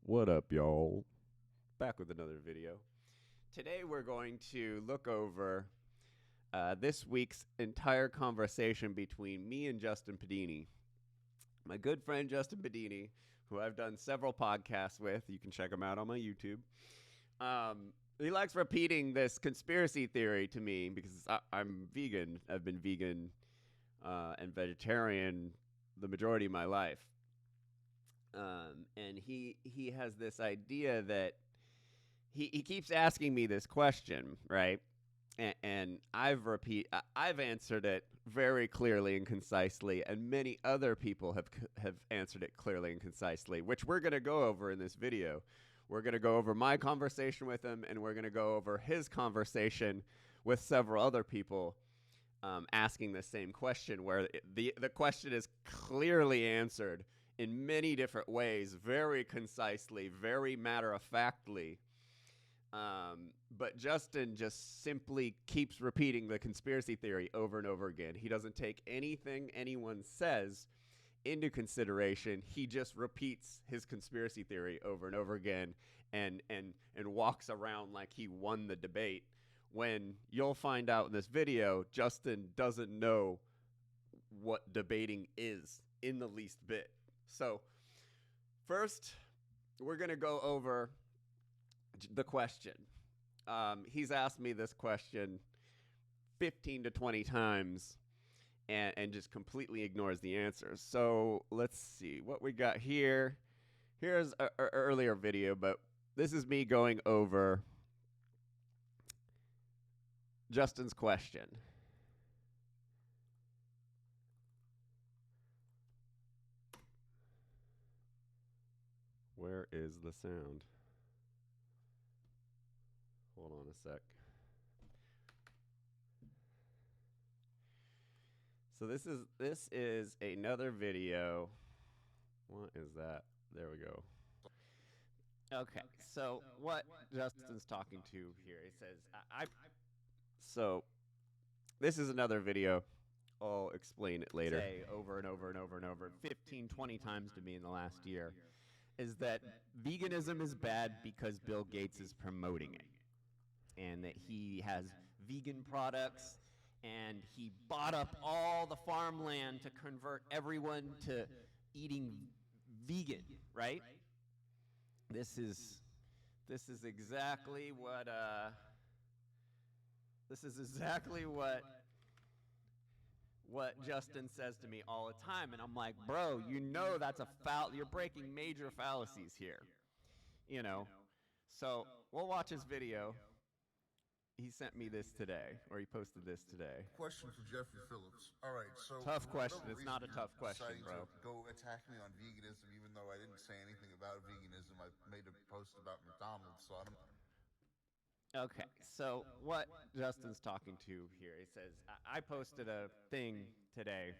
What up, y'all? Back with another video. Today we're going to look over this week's entire conversation between me and Justin Pedini. My good friend Justin Pedini, who I've done several podcasts with. You can check him out on my YouTube. He likes repeating this conspiracy theory to me because I'm vegan. I've been vegan and vegetarian the majority of my life. And he has this idea that he keeps asking me this question, right? And I've answered it very clearly and concisely, and many other people have answered it clearly and concisely, which we're going to go over in this video. We're going to go over my conversation with him, and we're going to go over his conversation with several other people asking the same question, where the question is clearly answered in many different ways, very concisely, very matter-of-factly. But Justin just simply keeps repeating the conspiracy theory over and over again. He doesn't take anything anyone says into consideration. He just repeats his conspiracy theory over and over again and walks around like he won the debate, when you'll find out in this video, Justin doesn't know what debating is in the least bit. So first, we're going to go over the question. He's asked me this question 15 to 20 times and just completely ignores the answers. So let's see what we got here. Here's an earlier video, but this is me going over Justin's question. Where is the sound? Hold on a sec. So this is another video. What is that? There we go. Okay, so what Justin's talking to here, he says, so this is another video. I'll explain it later. Say over and over and over and over, 15, 20 times to me in the last year, is that veganism is bad because Bill Gates is promoting it, and that he has vegan products, and he bought up all the farmland to convert everyone to eating vegan, right? This is exactly what Justin says to me all the time, and I'm like, bro, you know that's a foul. You're breaking major fallacies here, you know. So we'll watch his video. He sent me this today, or he posted this today. Question for Jeffrey Phillips. All right, so tough question. It's not a tough question, bro. To go attack me on veganism, even though I didn't say anything about veganism. I made a post about McDonald's, so I don't. Okay, so what Justin's talking to here, he says, I posted a thing today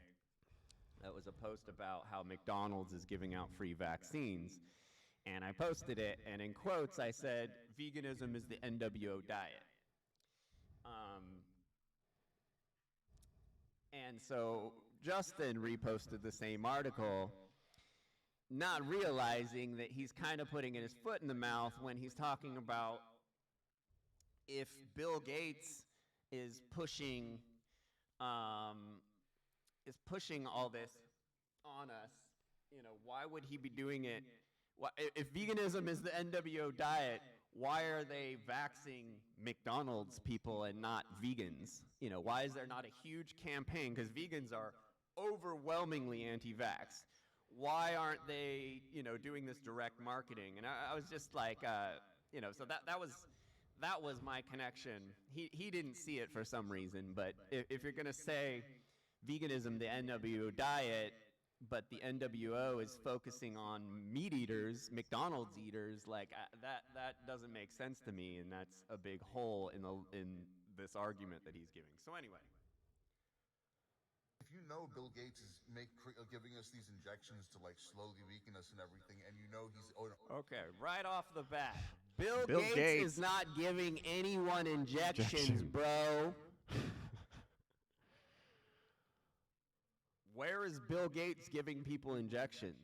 that was a post about how McDonald's is giving out free vaccines. And I posted it, and in quotes, I said, veganism is the NWO diet. And so Justin reposted the same article, not realizing that he's kind of putting his foot in the mouth when he's talking about if Bill Gates is pushing all this on us, you know, why would he be doing it? If veganism is the NWO diet, why are they vaxxing McDonald's people and not vegans? You know, why is there not a huge campaign? Because vegans are overwhelmingly anti-vax. Why aren't they, you know, doing this direct marketing? And I was just like, you know, so that was my connection. He didn't see it for some reason, but if you're gonna say veganism, the NWO diet, but the NWO is focusing on meat eaters, McDonald's eaters, like that doesn't make sense to me, and that's a big hole in this argument that he's giving. So anyway, If you know Bill Gates is giving us these injections to like slowly weaken us and everything, and you know he's okay, right off the bat, Bill Gates is not giving anyone injections, bro. Where is Bill Gates giving people injections?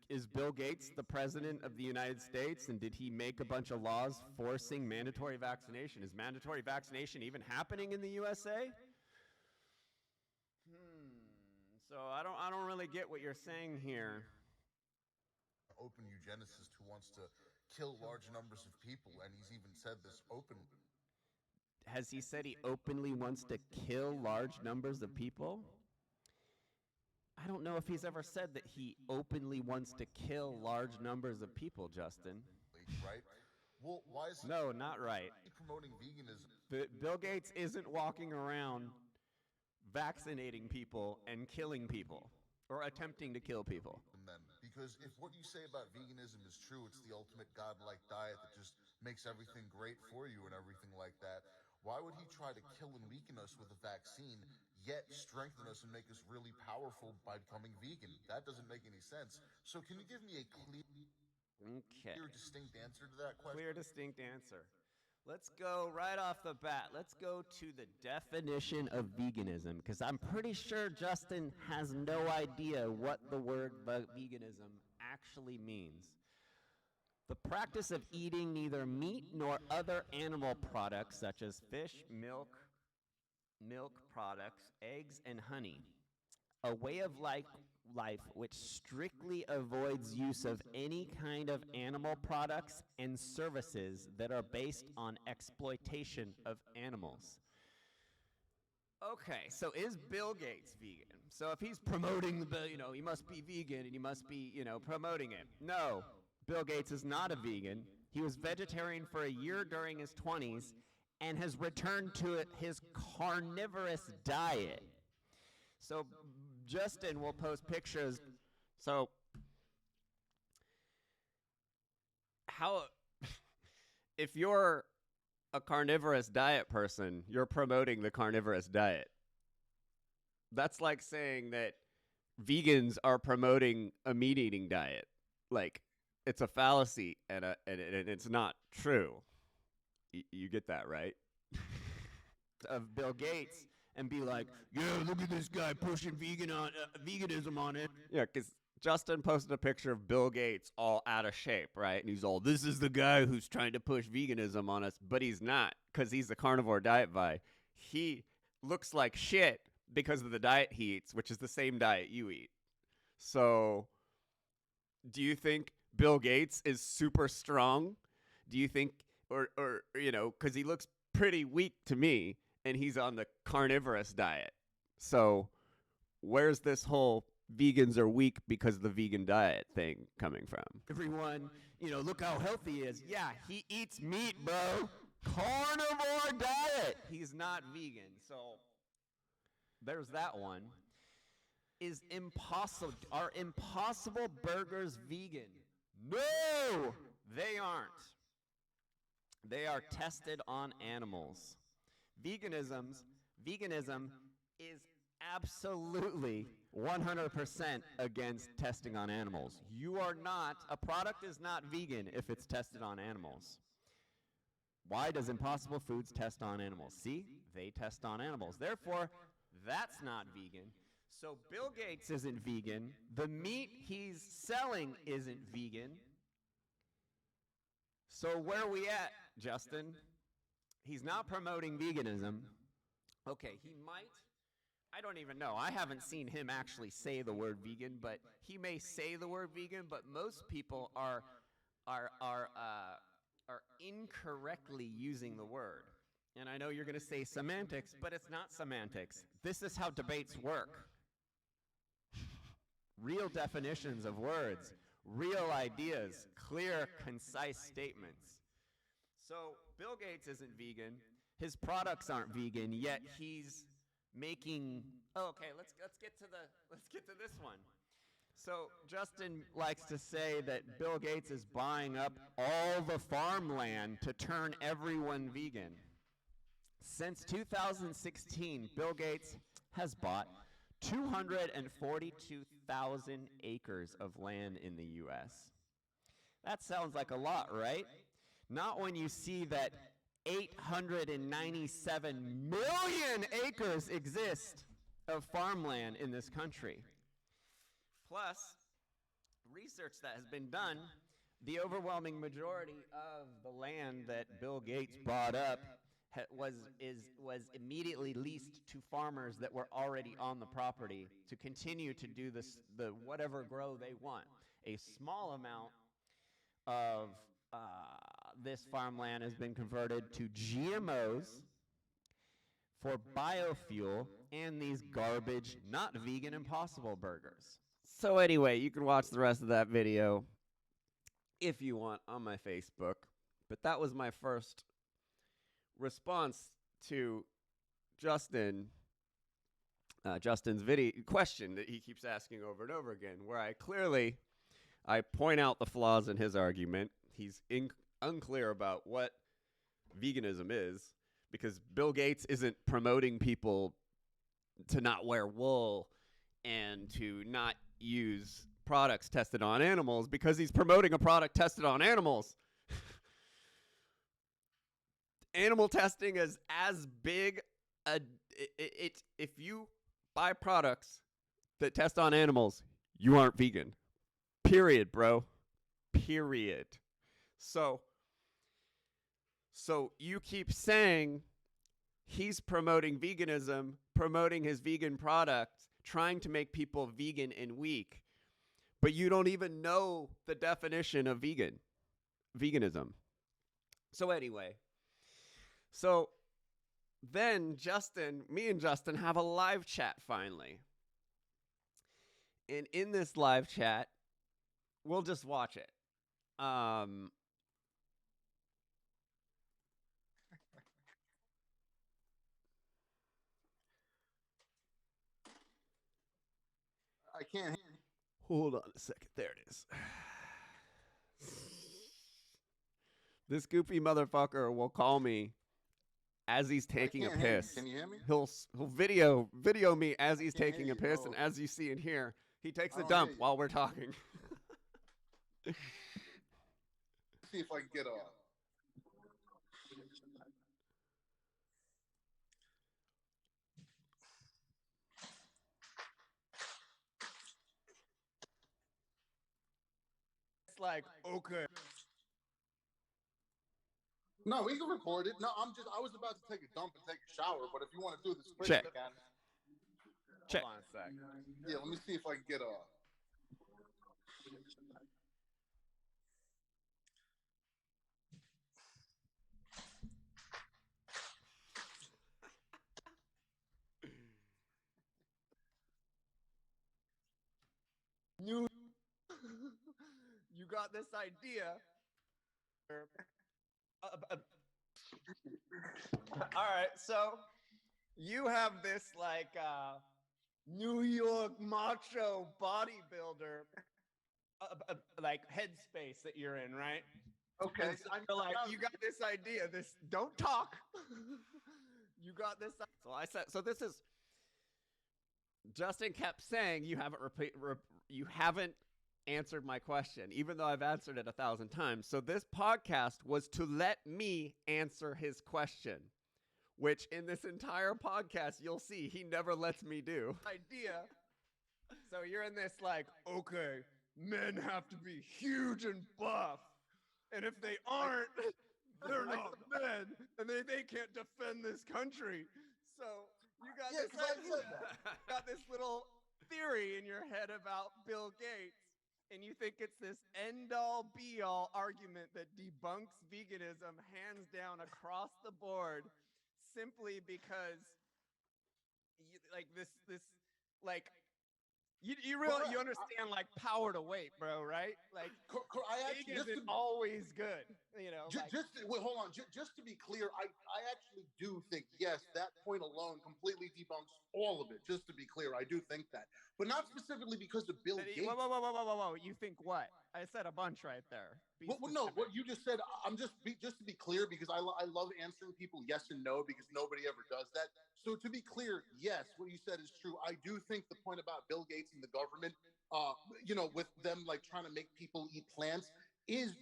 Is Bill Gates the president of the United States, and did he make a bunch of laws forcing mandatory vaccination? Is mandatory vaccination even happening in the USA? So I don't really get what you're saying here. Open eugenicist who wants to kill large numbers of people, and he's even said this openly. Has he said he openly wants to kill large numbers of people? I don't know if he's ever said that he openly wants to kill large numbers of people, Justin. Right? Well, why is No, not right. he promoting veganism? Bill Gates isn't walking around vaccinating people and killing people, or attempting to kill people. Then, because if what you say about veganism is true, it's the ultimate godlike diet that just makes everything great for you and everything like that. Why would he try to kill and weaken us with a vaccine, yet strengthen us and make us really powerful by becoming vegan? That doesn't make any sense. So can you give me a clear, distinct answer to that question? Clear, distinct answer. Let's go right off the bat. Let's go to the definition of veganism, because I'm pretty sure Justin has no idea what the word veganism actually means. The practice of eating neither meat nor other animal products such as fish, milk products, eggs, and honey. A way of life which strictly avoids use of any kind of animal products and services that are based on exploitation of animals. Okay, so is Bill Gates vegan? So if he's promoting he must be vegan and he must be, promoting it. No, Bill Gates is not a vegan. He was vegetarian for a year during his 20s and has returned to his carnivorous diet. So Justin will post pictures. So how, if you're a carnivorous diet person, you're promoting the carnivorous diet. That's like saying that vegans are promoting a meat-eating diet. Like, it's a fallacy, and it's not true. You get that, right? Of Bill Gates, and be like, yeah, look at this guy pushing veganism on it. Yeah, because Justin posted a picture of Bill Gates all out of shape, right? And he's all, this is the guy who's trying to push veganism on us, but he's not, because he's the carnivore diet vi. He looks like shit because of the diet he eats, which is the same diet you eat. So, do you think Bill Gates is super strong? Do you think, or because he looks pretty weak to me, and he's on the carnivorous diet. So where's this whole vegans are weak because of the vegan diet thing coming from? Everyone, look how healthy he is. Yeah, he eats meat, bro. Carnivore diet. He's not vegan. So there's that one. Are Impossible Burgers vegan? No, they aren't. They are tested on animals. Veganism is absolutely 100% against testing on animals. A product is not vegan if it's tested on animals. Why does Impossible Foods test on animals? See, they test on animals. Therefore, that's not vegan. So Bill Gates isn't vegan. The meat he's selling isn't vegan. So where are we at, Justin? He's not promoting veganism. Okay, he might. I don't even know. I haven't seen him actually say the word vegan, but he may say the word vegan, but most people are incorrectly using the word. And I know you're going to say semantics, but it's not semantics. This is how debates work. Real definitions of words, real ideas, clear, concise statements. So Bill Gates isn't vegan. His products aren't vegan, yet he's making. Oh, okay, let's get to this one. So Justin likes to say that Bill Gates is buying up all the farmland to turn everyone vegan. Since 2016, Bill Gates has bought 242,000 acres of land in the U.S. That sounds like a lot, right? Not when you see that 897 million acres exist of farmland in this country. Plus, research that has been done, the overwhelming majority of the land that Bill Gates bought up was immediately leased to farmers that were already on the property to continue to do the whatever grow they want. A small amount of this farmland has been converted to GMOs for biofuel and these garbage, not vegan Impossible burgers. So anyway, you can watch the rest of that video if you want on my Facebook. But that was my first response to Justin's video question that he keeps asking over and over again, where I point out the flaws in his argument. He's unclear about what veganism is, because Bill Gates isn't promoting people to not wear wool and to not use products tested on animals, because he's promoting a product tested on animals. Animal testing is as big if you buy products that test on animals, you aren't vegan. Period, bro. Period. So you keep saying he's promoting veganism, promoting his vegan products, trying to make people vegan and weak, but you don't even know the definition of veganism. So anyway, then me and Justin have a live chat finally. And in this live chat, we'll just watch it. I can't. Hold on a second. There it is. This goofy motherfucker will call me as he's taking a piss. Can you hear me? He'll video me as he's taking a piss, and as you see and hear, he takes a dump while we're talking. See if I can get off. It's like, okay. No, we can record it. No, I was about to take a dump and take a shower, but if you want to do this quick, Check. you can. Check. Hold on a sec. Yeah, let me see if I can get off. You got this idea. All right, so you have this New York macho bodybuilder like headspace that you're in, right? Okay. And so you got this idea. Don't talk. You got this. So I said. So this is. Justin kept saying you haven't answered my question, even though I've answered it 1,000 times. So this podcast was to let me answer his question, which in this entire podcast you'll see he never lets me do. Idea. So you're in this okay, men have to be huge and buff, and if they aren't, they're not men, and they can't defend this country. So you got this little theory in your head about Bill Gates, and you think it's this end-all, be-all argument that debunks veganism hands down across the board, simply because you understand power to weight, bro, right? Vegan isn't always good, Hold on. Just to be clear, I actually do think, yes, that point alone completely debunks all of it. Just to be clear, I do think that, but not specifically because of Bill Gates. Whoa! You think what? I said a bunch right there. No, what you just said. I'm just to be clear, because I love answering people yes and no, because nobody ever does that. So to be clear, yes, what you said is true. I do think the point about Bill Gates and the government, with them trying to make people eat plants,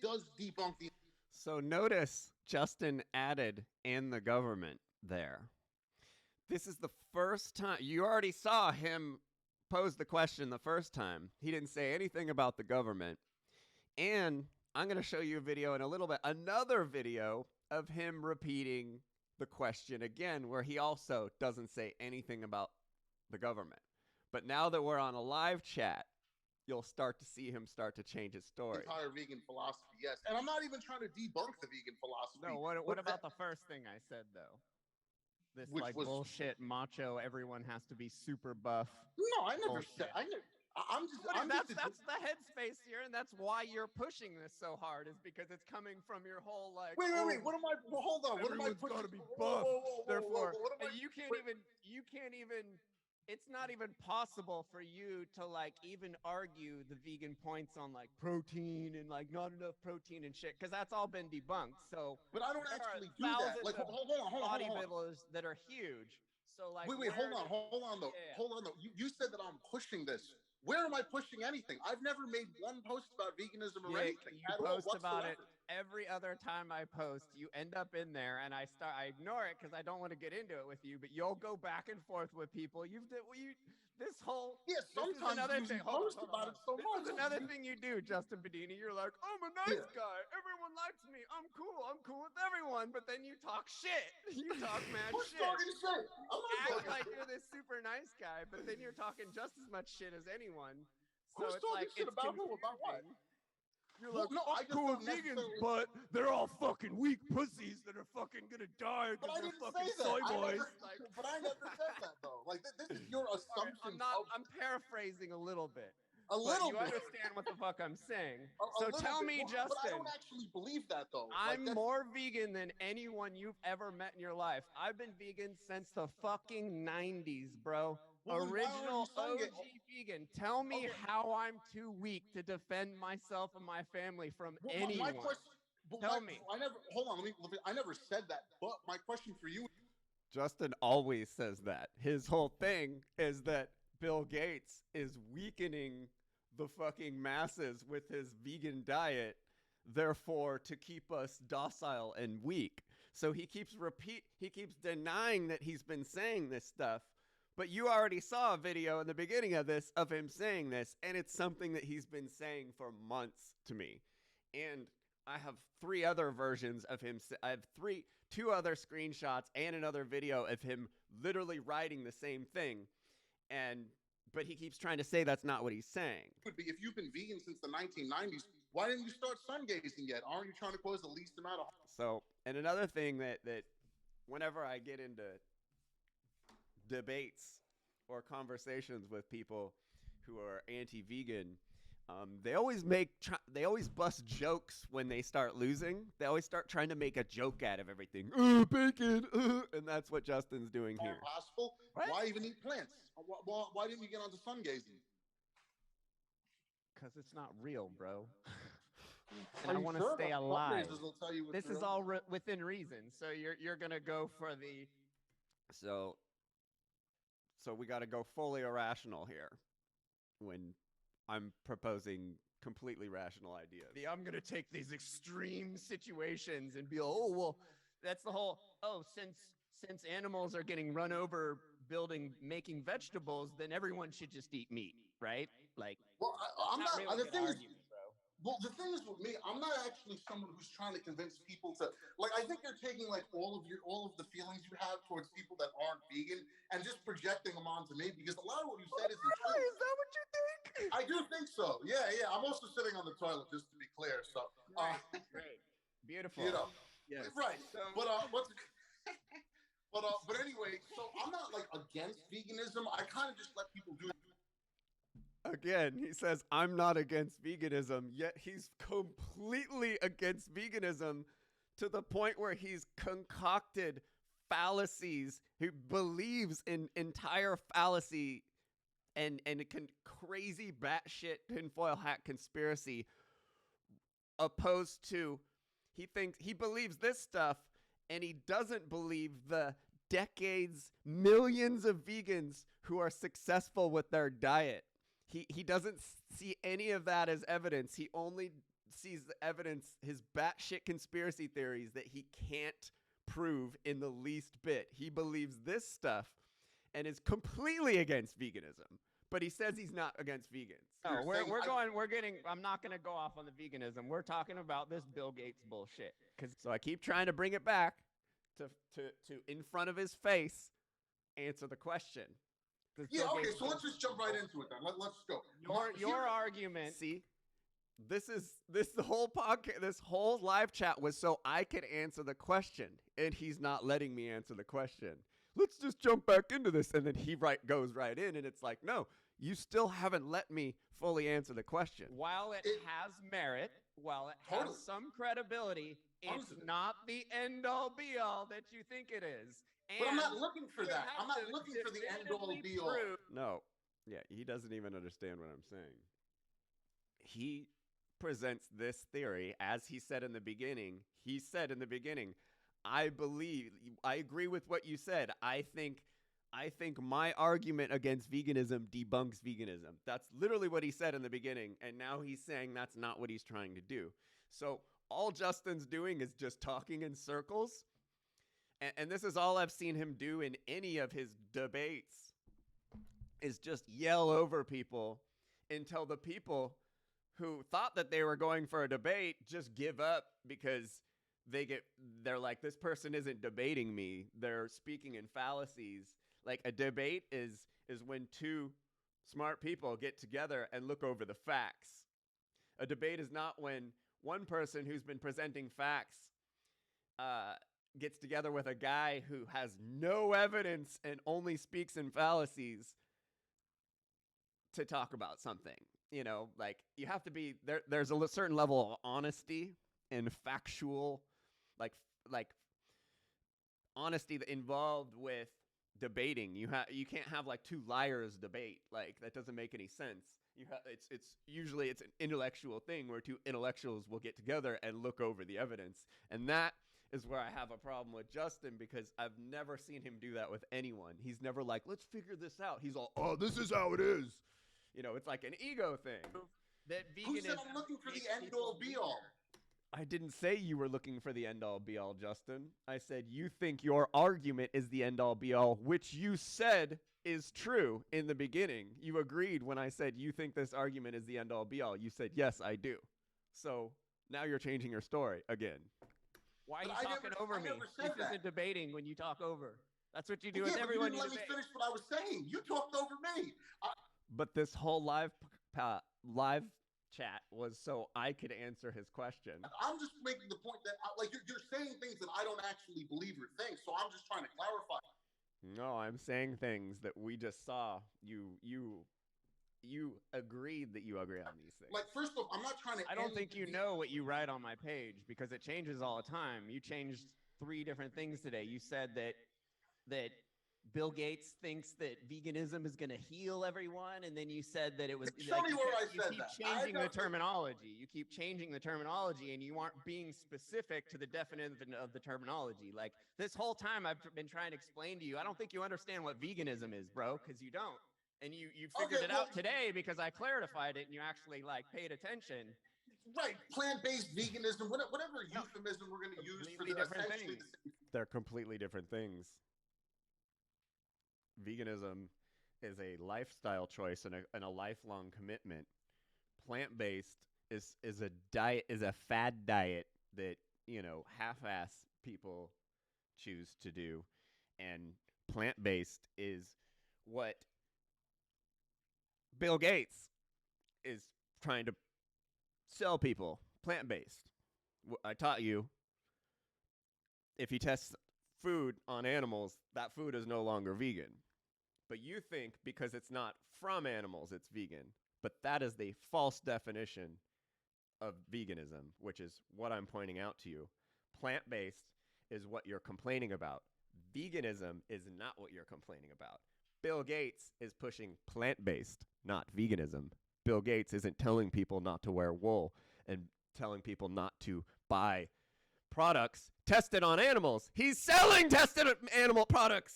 does debunk the. So notice Justin added "and the government" there. This is the first time you already saw him posed the question the first time, he didn't say anything about the government. And I'm going to show you a video in a little bit, another video of him repeating the question again, where he also doesn't say anything about the government. But now that we're on a live chat, you'll start to see him start to change his story. Entire vegan philosophy, yes. And I'm not even trying to debunk the vegan philosophy. No, what about the first thing I said, though? This, Which like, was- bullshit macho, everyone has to be super buff. No, I never Bullshit. said. I'm just. That's the headspace here, and that's why you're pushing this so hard, is because it's coming from your whole, like, Wait. What am I? Well, hold on. What am I everyone's pushing? gotta be Whoa, buff. whoa, whoa, Therefore, what am I? and you can't even. It's not even possible for you to, like, even argue the vegan points on, like, protein and, like, not enough protein and shit, because that's all been debunked. So, But I don't there are actually do that. thousands Like, of hold on. bodybuilders that are huge. So, like, Wait, hold on though. Yeah. Hold on though. You said that I'm pushing this. Where am I pushing anything? I've never made one post about veganism or anything. You at all post about it whatsoever. every other time I post. You end up in there, and I ignore it because I don't want to get into it with you. But you'll go back and forth with people. This whole Yeah, this is sometimes another you thing. post about it so This much. is another thing you do, Justin Pedini. You're like, I'm a nice Yeah. guy. Everyone likes me. I'm cool with everyone. But then you talk shit. You talk mad Who's shit. talking shit? I'm not Act talking like shit. you're this super nice guy, but then you're talking just as much shit as anyone. So Who's it's talking like shit it's about who? About what? confusing. You're Well, like, no, I I'm just cool don't with vegans, necessarily- but they're all fucking weak pussies that are fucking gonna die But I because they're didn't fucking say that. soy I boys. never, Like, but I never said that though. Like this is your assumption. I'm paraphrasing a little bit. A But little you bit. understand what the fuck I'm saying. A So little tell bit. me, Well, But I Justin, don't actually believe that though. I'm that's- more vegan than anyone you've ever met in your life. I've been vegan since the fucking 90s, bro. Well, then why aren't Original you Sunday- OG vegan. Tell me Okay. how I'm too weak to defend myself and my family from Well, anyone. my question. But Tell me. I never. Hold on. I never said that. But my question for you. Justin always says that. His whole thing is that Bill Gates is weakening the fucking masses with his vegan diet, therefore to keep us docile and weak. So he keeps denying that he's been saying this stuff. But you already saw a video in the beginning of this of him saying this, and it's something that he's been saying for months to me. And I have 3 other versions of him. I have two other screenshots and another video of him literally writing the same thing. But he keeps trying to say that's not what he's saying. Would be if you've been vegan since the 1990s. Why didn't you start sun gazing yet? Aren't you trying to cause the least amount of? So, and another thing that whenever I get into debates or conversations with people who are anti-vegan, they always bust jokes when they start losing. They always start trying to make a joke out of everything. Bacon, and that's what Justin's doing here. Possible. What? Why even eat plants? Why didn't you get onto sun gazing? Because it's not real, bro. Are And I you want to sure? stay The alive. fundraisers will tell you what's This is real. all within reason. So you're gonna go for the So we got to go fully irrational here when I'm proposing completely rational ideas. I'm gonna take these extreme situations and be like, oh well, that's the whole. Oh, since animals are getting run over making vegetables, then everyone should just eat meat, right? Like, Well, I'm not. really The good thing is, argument, bro. well, the thing is with me, I'm not actually someone who's trying to convince people to like. I think you're taking like all of the feelings you have towards people that aren't vegan and just projecting them onto me because a lot of what you said isn't true. Is that what you think? I do think so. Yeah. I'm also sitting on the toilet, just to be clear. So, Great, beautiful. you know, Yes. right. So, But anyway, so I'm not like against veganism. I kind of just let people do it. Again, he says, I'm not against veganism, yet he's completely against veganism to the point where he's concocted fallacies. He believes in entire fallacy and crazy batshit tinfoil hat conspiracy opposed to he believes this stuff and he doesn't believe the decades, millions of vegans who are successful with their diet. He doesn't see any of that as evidence. He only sees the evidence, his batshit conspiracy theories that he can't prove in the least bit. He believes this stuff and is completely against veganism. but he says he's not against vegans. No, You're saying I'm not going to go off on the veganism. We're talking about this Bill Gates bullshit. So I keep trying to bring it back to in front of his face, answer the question. Yeah, okay, so let's just jump right into it then. Let's go. Your argument. See, the whole podcast, this whole live chat was so I could answer the question, and he's not letting me answer the question. Let's just jump back into this, and then he goes right in, and it's like, no, you still haven't let me fully answer the question. While it has merit, while it has some credibility, it's not the end-all be-all that you think it is. But I'm not looking for that. I'm not looking for the end-all be-all. No. Yeah, he doesn't even understand what I'm saying. He presents this theory, as he said in the beginning. He said in the beginning, I agree with what you said. I think my argument against veganism debunks veganism. That's literally what he said in the beginning, and now he's saying that's not what he's trying to do. So all Justin's doing is just talking in circles, and this is all I've seen him do in any of his debates, is just yell over people until the people who thought that they were going for a debate just give up because they're like, this person isn't debating me. They're speaking in fallacies. Like, a debate is when two smart people get together and look over the facts. A debate is not when one person who's been presenting facts gets together with a guy who has no evidence and only speaks in fallacies to talk about something. You know, like, you have to be there. There's a certain level of honesty and factual, like honesty involved with debating. You can't have like two liars debate. Like, that doesn't make any sense. It's usually an intellectual thing where two intellectuals will get together and look over the evidence. And that is where I have a problem with Justin, because I've never seen him do that with anyone. He's never like, let's figure this out. He's all, oh, this is how it is. You know, it's like an ego thing. Who said I'm looking for the end-all be-all? I didn't say you were looking for the end-all be-all, Justin. I said you think your argument is the end-all be-all, which you said is true in the beginning. You agreed when I said you think this argument is the end-all be-all. You said, yes, I do. So now you're changing your story again. Why are you talking over me? This isn't debating when you talk over. That's what you do with everyone. You didn't let me finish what I was saying. You talked over me. But this whole live chat was so I could answer his question. I'm just making the point that, like, you're saying things that I don't actually believe or think, so I'm just trying to clarify. No, I'm saying things that we just saw. You agreed that you agree on these things. Like, first off, I'm not trying to. I don't think you know what you write on my page, because it changes all the time. You changed 3 different things today. You said that Bill Gates thinks that veganism is going to heal everyone, and then you said that it was. Show me where I said that. You keep changing the terminology. You keep changing the terminology, and you aren't being specific to the definition of the terminology. Like, this whole time, I've been trying to explain to you. I don't think you understand what veganism is, bro, because you don't. And you figured it out today because I clarified it, and you actually, like, paid attention. Right, plant-based veganism, whatever euphemism we're going to use for the different things. They're completely different things. Veganism is a lifestyle choice and a lifelong commitment. Plant-based is a diet, is a fad diet that, you know, half-ass people choose to do, and plant-based is what Bill Gates is trying to sell people. Plant-based. I taught you, if you test food on animals, that food is no longer vegan. But you think because it's not from animals, it's vegan. But that is the false definition of veganism, which is what I'm pointing out to you. Plant-based is what you're complaining about. Veganism is not what you're complaining about. Bill Gates is pushing plant-based, not veganism. Bill Gates isn't telling people not to wear wool and telling people not to buy products tested on animals. He's selling tested animal products.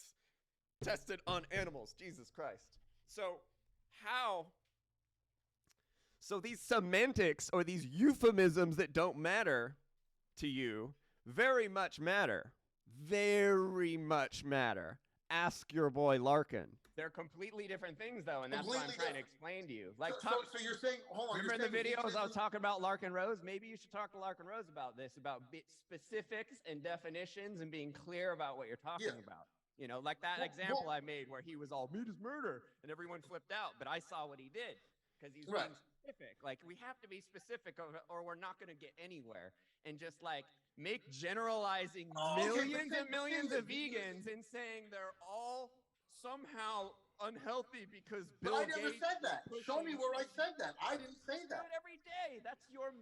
Tested on animals. Jesus Christ. So these semantics or these euphemisms that don't matter to you very much matter. Very much matter. Ask your boy Larkin. They're completely different things, though, and that's what I'm Completely trying to different. explain to you. Like, So you're saying, hold on. remember you're in the saying videos I was veganism- talking about Larkin Rose? Maybe you should talk to Larkin Rose about this, about specifics and definitions and being clear about what you're talking about. You know, like that example I made where he was all meat is murder and everyone flipped out, but I saw what he did because he's being specific. Like, we have to be specific or we're not going to get anywhere. And just like make generalizing millions and millions of vegans and saying they're all somehow unhealthy because Bill But I never Gates said that. Show me where I said that. I didn't say do that. it every day. That's your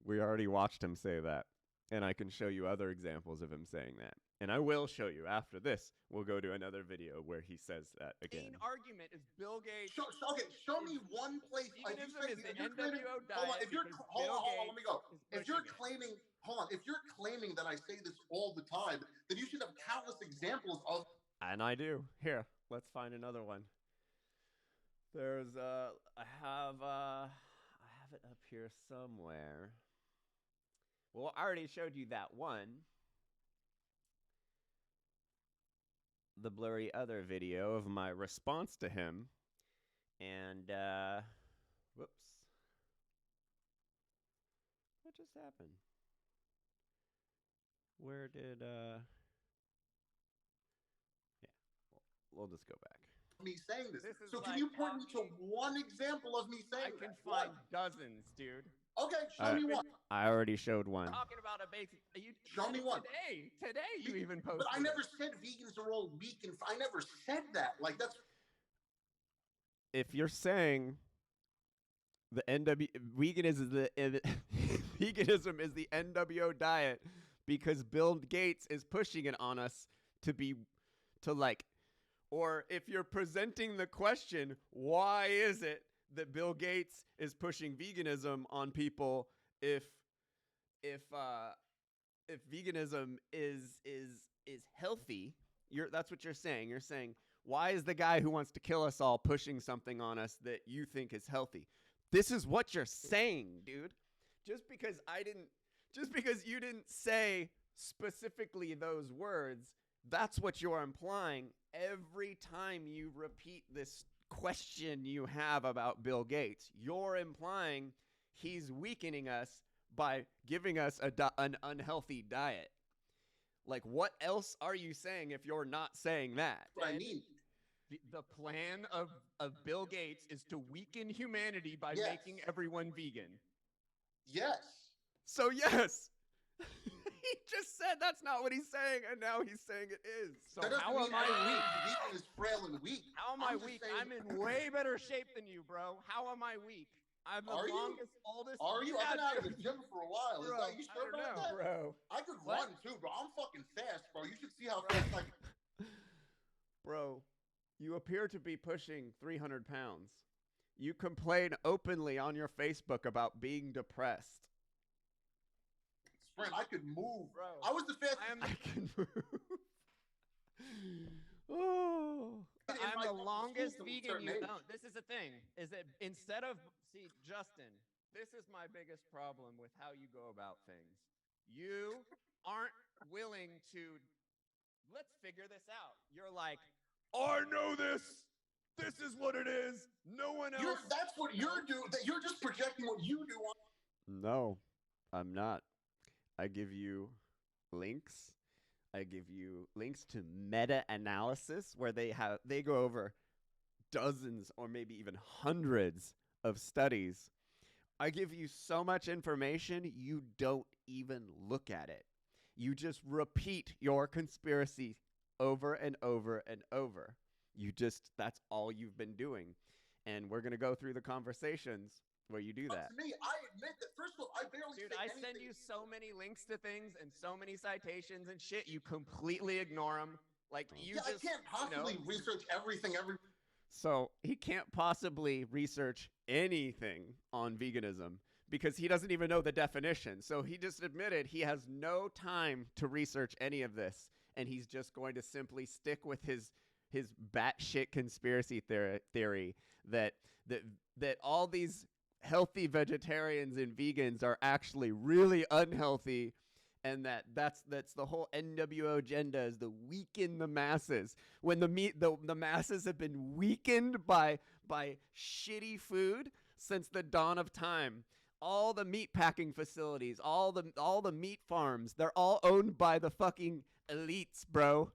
We already watched him say that, and I can show you other examples of him saying that. And I will show you after this. We'll go to another video where he says that again. main argument is Bill Gates. Show me one place. Veganism is the If you're claiming- NWO diet. Hold on, if you're because hold Bill on, hold on, let Gates me go. is If you're pushing it. claiming, hold on, if you're claiming that I say this all the time, then you should have countless examples of. And I do. Here, let's find another one. There's I have it up here somewhere. Well, I already showed you that one. The blurry other video of my response to him. And whoops. What just happened? Where did yeah. We'll just go back. Me saying this. This is So can like you point me to talking- one example of me saying I can that? find One. dozens, dude. Okay, show Alright. me one. I already showed one. Talking about a basic. You Show me one. Today you even posted. But I never said vegans are all weak, and I never said that. Like that's. If you're saying the veganism is the NWO diet because Bill Gates is pushing it on us or if you're presenting the question, why is it that Bill Gates is pushing veganism on people if veganism is healthy? That's what you're saying. You're saying, why is the guy who wants to kill us all pushing something on us that you think is healthy? This is what you're saying, dude. Just because you didn't say specifically those words, that's what you're implying every time you repeat this question you have about Bill Gates. You're implying he's weakening us by giving us an unhealthy diet. Like, what else are you saying if you're not saying that? What I mean. The plan of Bill Gates is to weaken humanity by Yes. making everyone vegan. Yes. So yes. He just said that's not what he's saying, and now he's saying it is. So That doesn't how mean am I every weak? vegan is frail and weak. How am I I'm just weak? saying- I'm in way better shape than you, bro. How am I weak? I'm the Are you? longest, oldest. Are you? I've been out of the gym for a while. Bro, Are you sure I don't about know, that? Bro. I could What? run too, bro. I'm fucking fast, bro. You should see how fast I can. Bro, you appear to be pushing 300 pounds. You complain openly on your Facebook about being depressed. Sprint, I could move. Bro, I was the fastest. I can move. Oh. in I'm my the fucking longest school till a vegan certain you age. know. This is the thing, is that instead of, see, Justin, this is my biggest problem with how you go about things. You aren't willing to, let's figure this out. You're like, I know this. This is what it is. No one else. That's what you're doing. You're just projecting what you do on. No, I'm not. I give you links. I give you links to meta-analysis where they go over dozens or maybe even hundreds of studies. I give you so much information, you don't even look at it. You just repeat your conspiracy over and over and over. That's all you've been doing. And we're going to go through the conversations where you do that. To me, I admit that. First of all, I barely. Dude, say I anything. send you so many links to things and so many citations and shit. You completely ignore them. Like, you Yeah, just, I can't possibly research everything. So he can't possibly research anything on veganism because he doesn't even know the definition. So he just admitted he has no time to research any of this. And he's just going to simply stick with his batshit conspiracy theory that all these healthy vegetarians and vegans are actually really unhealthy and that's the whole NWO agenda is to weaken the masses. When the masses have been weakened by shitty food since the dawn of time. All the meat packing facilities, all the meat farms, they're all owned by the fucking elites, bro.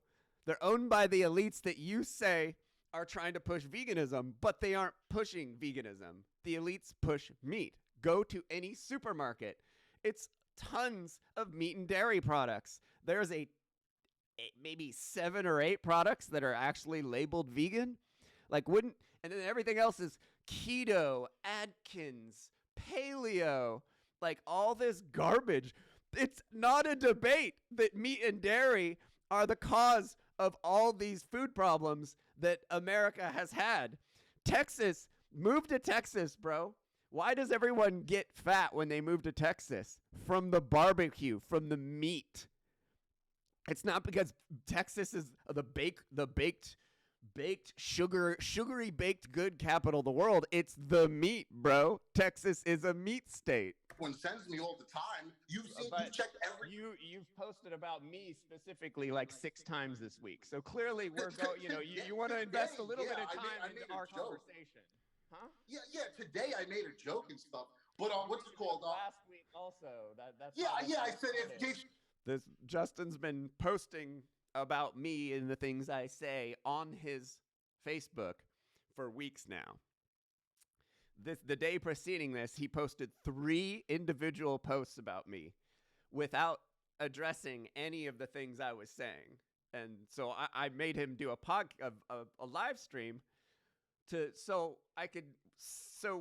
They're owned by the elites that you say are trying to push veganism, but they aren't pushing veganism. The elites push meat. Go to any supermarket. It's tons of meat and dairy products. There's maybe 7 or 8 products that are actually labeled vegan. And then everything else is keto, Atkins, paleo, like all this garbage. It's not a debate that meat and dairy are the cause of all these food problems that America has had. Move to Texas, bro. Why does everyone get fat when they move to Texas? From the barbecue, from the meat. It's not because Texas is the sugary baked good capital of the world. It's the meat, bro. Texas is a meat state. Everyone sends me all the time. You've checked every. You've posted about me specifically like 6 times this week. So clearly we're going. You want to invest a little bit of time into our conversation, huh? Yeah. Today I made a joke and stuff, but what's it called? Last week also. That's I said if Justin's been posting about me and the things I say on his Facebook for weeks now. The day preceding this, he posted 3 individual posts about me without addressing any of the things I was saying. And so I made him do a live stream so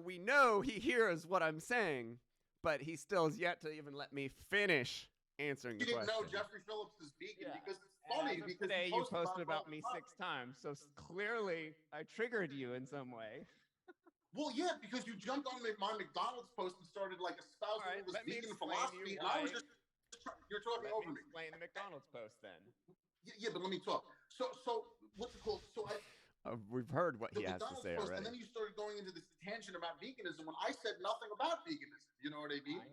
we know he hears what I'm saying, but he still has yet to even let me finish answering the question. You didn't know Jeffrey Phillips is vegan because it's funny because today you posted about me 6 times, so clearly I triggered you in some way. Well, yeah, because you jumped on my McDonald's post and started like espousing all this vegan philosophy, and I was just you're talking over me. Explain the McDonald's post then. Yeah, but let me talk. So what's it called? So we've heard what he has to say already. And then you started going into this tangent about veganism when I said nothing about veganism. You know what I mean? I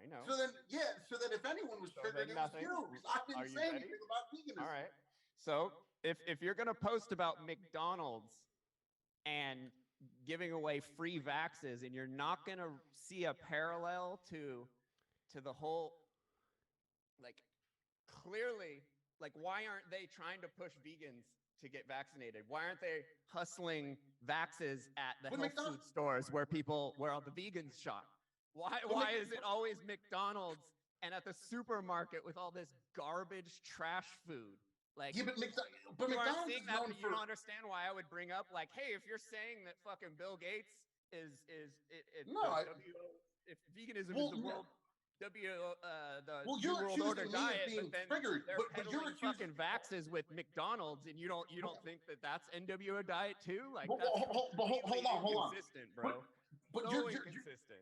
know. So then if anyone was triggered, it was you, because I didn't say anything about veganism. All right. So if you're gonna post about McDonald's and giving away free vaxes, and you're not gonna see a parallel to the whole, like, clearly, like, why aren't they trying to push vegans to get vaccinated? Why aren't they hustling vaxes at the health food stores where all the vegans shop? Why is it always McDonald's and at the supermarket with all this garbage trash food? Like, yeah, but McDonald's is known for. You don't understand why I would bring up, like, hey, if you're saying that fucking Bill Gates if veganism is the world New World Order diet, but then they're peddling fucking vaxes with McDonald's, and you don't think that that's NWO diet too? Like, but hold on, inconsistent, bro. But so you're inconsistent.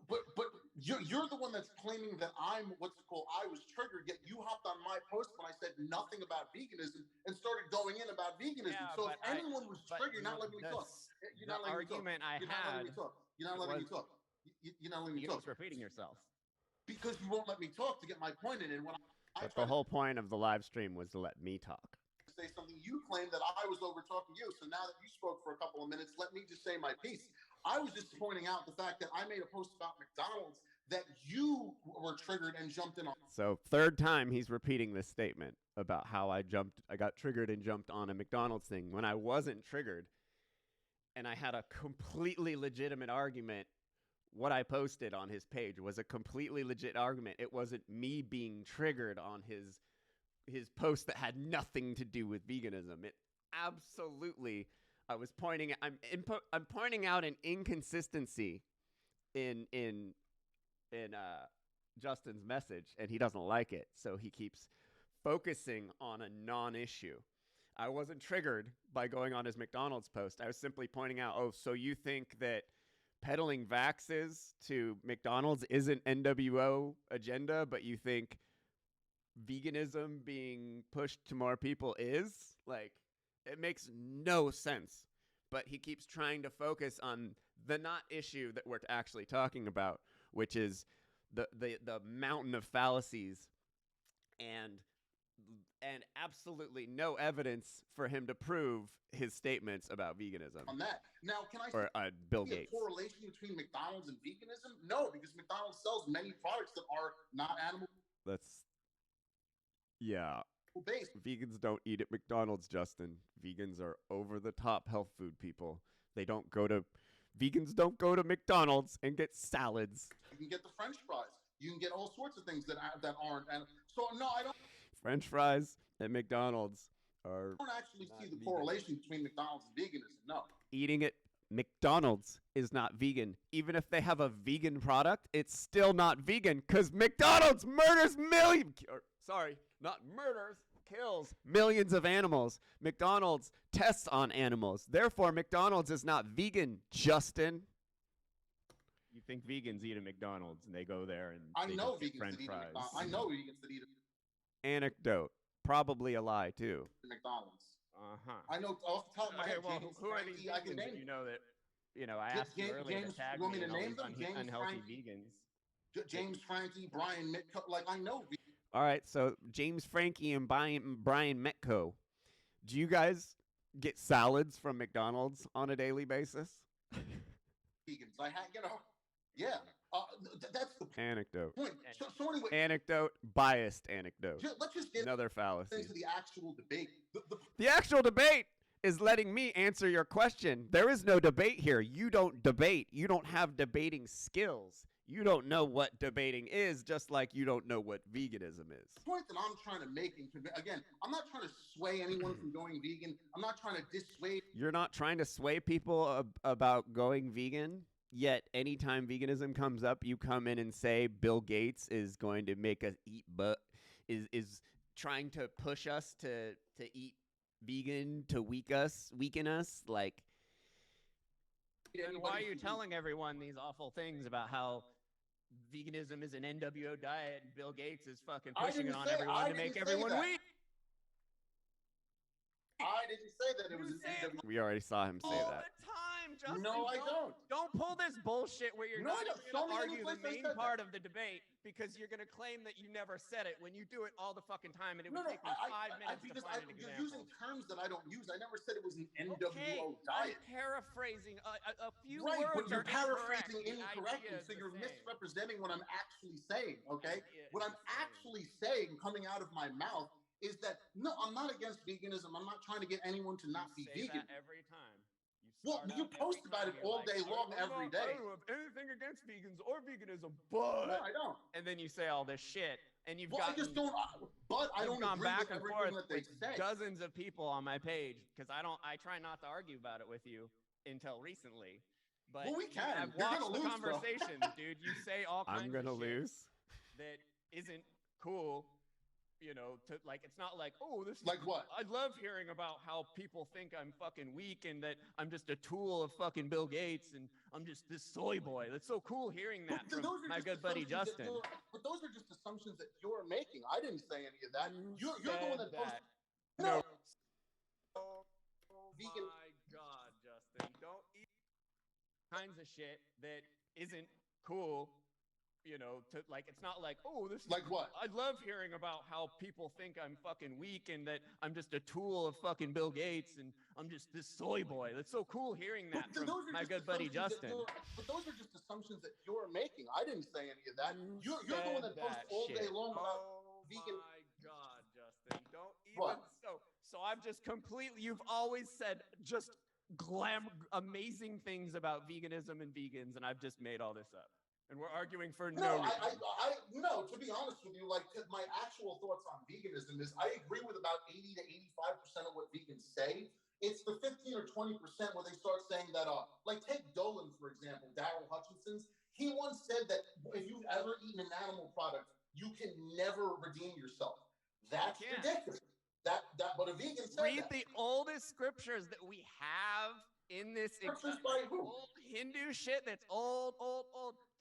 But you're the one that's claiming that I was triggered, yet you hopped on my post when I said nothing about veganism and started going in about veganism. Yeah, so if anyone was triggered, you're not letting me talk. You're not letting me talk. You're not letting me talk. You're not letting me talk. You're just repeating yourself. Because you won't let me talk to get my point in. And when but the whole point of the live stream was to let me talk. Say something, you claim that I was over talking you. So now that you spoke for a couple of minutes, let me just say my piece. I was just pointing out the fact that I made a post about McDonald's that you were triggered and jumped in on. So 3rd time he's repeating this statement about how I got triggered and jumped on a McDonald's thing when I wasn't triggered, and I had a completely legitimate argument. What I posted on his page was a completely legit argument. It wasn't me being triggered on his post that had nothing to do with veganism. It absolutely. I'm pointing out an inconsistency in Justin's message, and he doesn't like it, so he keeps focusing on a non-issue. I wasn't triggered by going on his McDonald's post. I was simply pointing out, so you think that peddling vaxes to McDonald's isn't NWO agenda, but you think veganism being pushed to more people is? Like, it makes no sense. But he keeps trying to focus on the not issue that we're actually talking about, which is the mountain of fallacies and absolutely no evidence for him to prove his statements about veganism. On that. Now, can I or Bill see Gates. a correlation between McDonald's and veganism? No, because McDonald's sells many products that are not animal Yeah. based. Vegans don't eat at McDonald's, Justin. Vegans are over the top health food people. Vegans don't go to McDonald's and get salads. You can get the French fries. You can get all sorts of things that aren't. And so no, I don't. French fries at McDonald's are. I don't actually see the vegan. correlation between McDonald's and veganism. No. Eating at McDonald's is not vegan. Even if they have a vegan product, it's still not vegan because McDonald's murders kills millions of animals. McDonald's tests on animals. Therefore, McDonald's is not vegan, Justin. You think vegans eat at McDonald's and they go there and I they know just get vegans French that eat fries? at McDonald's. I know vegans that eat Anecdote. Probably a lie, too. at McDonald's. Uh-huh. I know off the top of my Okay, head. well, James who are Frankie, these I can vegans that name you know that, I asked you James- earlier James, to tag you want me me in to all name these them? James unhealthy Frankie. vegans. James Frankie, Brian Mitko. Like I know All right, so James Frankie and Brian Metco. Do you guys get salads from McDonald's on a daily basis? vegans. I had, yeah. That's the Anecdote. point. So anyway, Anecdote, biased anecdote. let's just get Another fallacy. into the actual debate. The actual debate is letting me answer your question. There is no debate here. You don't debate. You don't have debating skills. You don't know what debating is, just like you don't know what veganism is. The point that I'm trying to make, and again, I'm not trying to sway anyone from going vegan. I'm not trying to dissuade. You're not trying to sway people about going vegan, yet anytime veganism comes up, you come in and say Bill Gates is going to make us eat, is trying to push us to eat vegan to weaken us, like. Then why are you telling everyone these awful things about how veganism is an NWO diet and Bill Gates is fucking pushing it on everyone to make everyone weak? I didn't say that it was an NWO. We already saw him say All that. the time, Justin. No, I don't. Don't pull this bullshit where you're No, not I don't. even Show going me to any argue the place I main said part of the debate because you're going to claim that you never said it when you do it all the fucking time and it would take me 5 minutes to because find an you're example. using terms that I don't use. I never said it was an NWO Okay, diet. I'm paraphrasing a few Right, but words you're are incorrect. paraphrasing The incorrectly, idea is so the you're same. misrepresenting what I'm actually saying, okay? idea What is I'm the same. actually saying coming out of my mouth is that, no, I'm not against veganism. I'm not trying to get anyone to not be Say vegan. that every time. Well, start you out post every about time, it you're all like, day long, every day. I don't have anything against vegans or veganism, but No, I don't. and then you say all this shit, and you've Well, I gotten, just don't, but I you've don't gone agree back with and everything forth that they with say. dozens of people on my page because I try not to argue about it with you until recently. But Well, we can. I've You're watched gonna the lose, though. conversations, dude. You say all kinds I'm gonna of shit lose. that isn't cool. To like, it's not like, oh, this is Like what? I love hearing about how people think I'm fucking weak and that I'm just a tool of fucking Bill Gates and I'm just this soy boy. That's so cool hearing that But from those are my just good buddy assumptions that Justin. but those are just assumptions that you're making. I didn't say any of that. You're the one that said posted. No. Oh Vegan. my God, Justin. Don't eat kinds of shit that isn't cool. Like, it's not like, oh, this is Like what? I love hearing about how people think I'm fucking weak and that I'm just a tool of fucking Bill Gates and I'm just this soy boy. That's so cool hearing that But from those are my just good buddy assumptions that Justin. but those are just assumptions that you're making. I didn't say any of that. You're the one that said posts all day shit. long about Oh vegan. my God, Justin. Don't even What? so I've just completely you've always said just amazing things about veganism and vegans, and I've just made all this up. And we're arguing for no No, reason. no. To be honest with you, like my actual thoughts on veganism is I agree with about 80 to 85% of what vegans say. It's the 15 or 20% where they start saying that, like take Dolan for example, Daryl Hutchinson's. He once said that if you've ever eaten an animal product, you can never redeem yourself. That's You can't. ridiculous. But a vegan said Read that. the oldest scriptures that we have in this Scriptures by who? old Hindu shit that's old.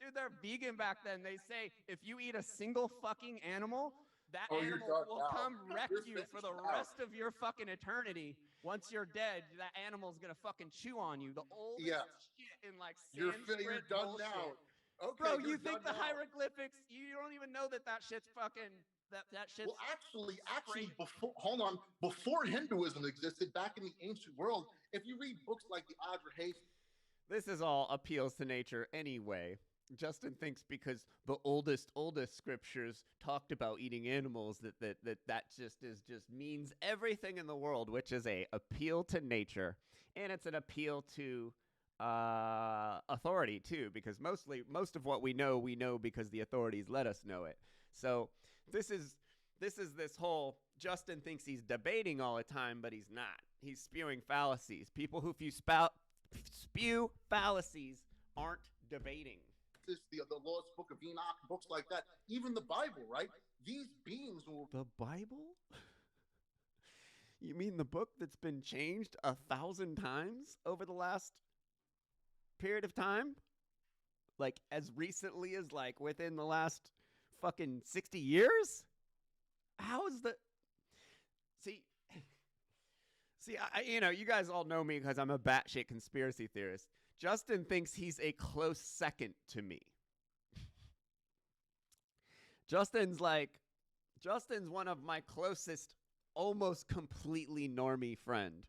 Dude, they're vegan back then. They say if you eat a single fucking animal, that You're animal done will now. come wreck You're you for the finished now. rest of your fucking eternity. Once you're dead, that animal's gonna fucking chew on you. The oldest Yeah. shit in like You're Sanskrit done bullshit. now. Okay, Bro, you're you think done the now. hieroglyphics? You don't even know that shit's fucking that shit's. Well, actually, straight- before hold on, before Hinduism existed, back in the ancient world, if you read books like the Adrahas, This is all appeals to nature anyway. Justin thinks because the oldest scriptures talked about eating animals that just means everything in the world, which is a appeal to nature, and it's an appeal to authority too, because most of what we know because the authorities let us know it. So this is this whole Justin thinks he's debating all the time, but he's not. He's spewing fallacies. People who spew fallacies aren't debating. the Lost Book of Enoch, books like that, even the Bible, right? These beings were The Bible? You mean the book that's been changed 1,000 times over the last period of time? Like as recently as like within the last fucking 60 years? How is the See, you guys all know me because I'm a batshit conspiracy theorist. Justin thinks he's a close second to me. Justin's one of my closest, almost completely normie friend.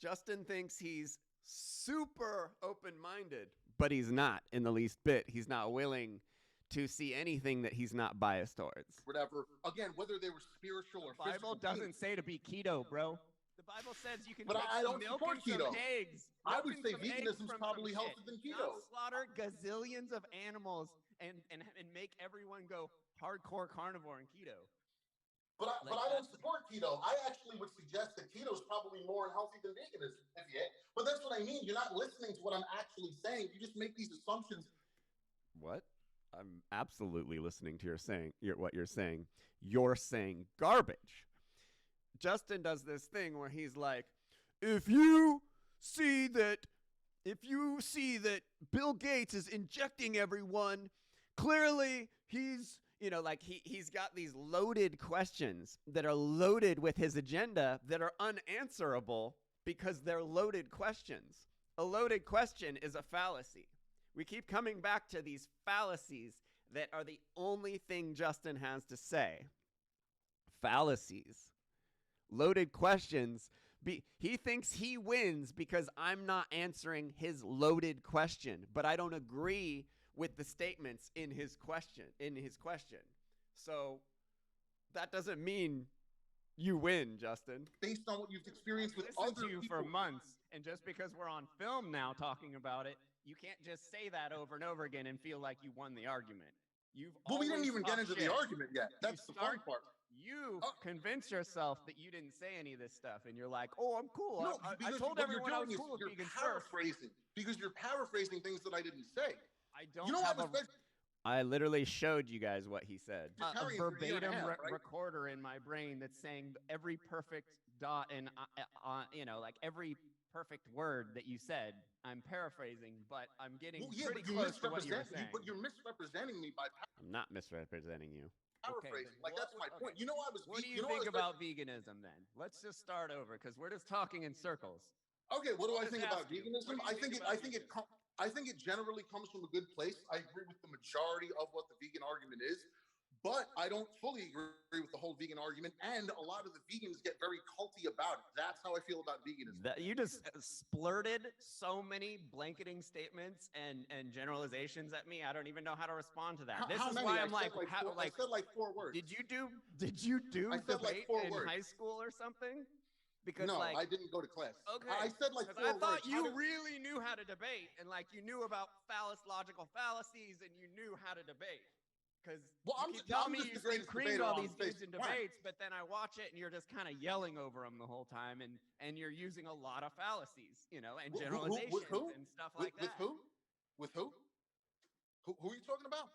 Justin thinks he's super open-minded, but he's not in the least bit. He's not willing to see anything that he's not biased towards. whatever. Again, whether they were spiritual or The Bible physical doesn't beings. say to be keto, bro. The Bible says you can But take I some don't milk support and some keto. eggs. I Milk would and say some eggs veganism's from probably some healthier than shit. keto. Not slaughter gazillions of animals and make everyone go hardcore carnivore and keto. But Like I don't that's- support keto. I actually would suggest that keto is probably more unhealthy than veganism. But that's what I mean. You're not listening to what I'm actually saying. You just make these assumptions. What? I'm absolutely listening to what you're saying. You're saying garbage. Justin does this thing where he's like, if you see that Bill Gates is injecting everyone, clearly he's he's got these loaded questions that are loaded with his agenda that are unanswerable because they're loaded questions. A loaded question is a fallacy. We keep coming back to these fallacies that are the only thing Justin has to say. Fallacies. Loaded questions. He thinks he wins because I'm not answering his loaded question, but I don't agree with the statements in his question. So that doesn't mean you win, Justin. Based on what you've experienced with I've other listened to you people. for months, and just because we're on film now talking about it, you can't just say that over and over again and feel like you won the argument. Well, we didn't always even get talked into shit. the argument yet. That's the fun part. You Oh. convince yourself that you didn't say any of this stuff, and you're like, "Oh, I'm cool. No, I because told what you're everyone I was doing is cool with you're vegans first." paraphrasing. Because you're paraphrasing things that I didn't say. I don't You know have what? I literally showed you guys what he said. You're a carrying for a year and a verbatim half, right? recorder in my brain that's saying every perfect dot and like every perfect word that you said. I'm paraphrasing, but I'm getting pretty but you close to what you were misrepresent me. saying. But you're misrepresenting me by I'm not misrepresenting you. paraphrasing. then like that's my okay. point. You know, I was. What do you know, think I was about veganism then? Let's just start over because we're just talking in circles. Okay, what do I'll I just think about ask you, veganism? what do you think about I think it generally comes from a good place. I agree with the majority of what the vegan argument is, but I don't fully agree with the whole vegan argument. And a lot of the vegans get very culty about it. That's how I feel about veganism. You just splurted so many blanketing statements and generalizations at me. I don't even know how to respond to that. This How is many? why I I'm said like, I said like 4 words. Did you do I said like debate 4 in words. high school or something? Because No, like, I didn't go to class. okay, I said like 4 I words. thought you How did- really knew how to debate and like you knew about logical fallacies and you knew how to debate. Because Well, you keep telling me just you the greatest creamed debater all on these the face dudes in of the planet. debates, but then I watch it and you're just kind of yelling over them the whole time, and you're using a lot of fallacies, and With generalizations who? and stuff like With that. who? With who? Who are you talking about?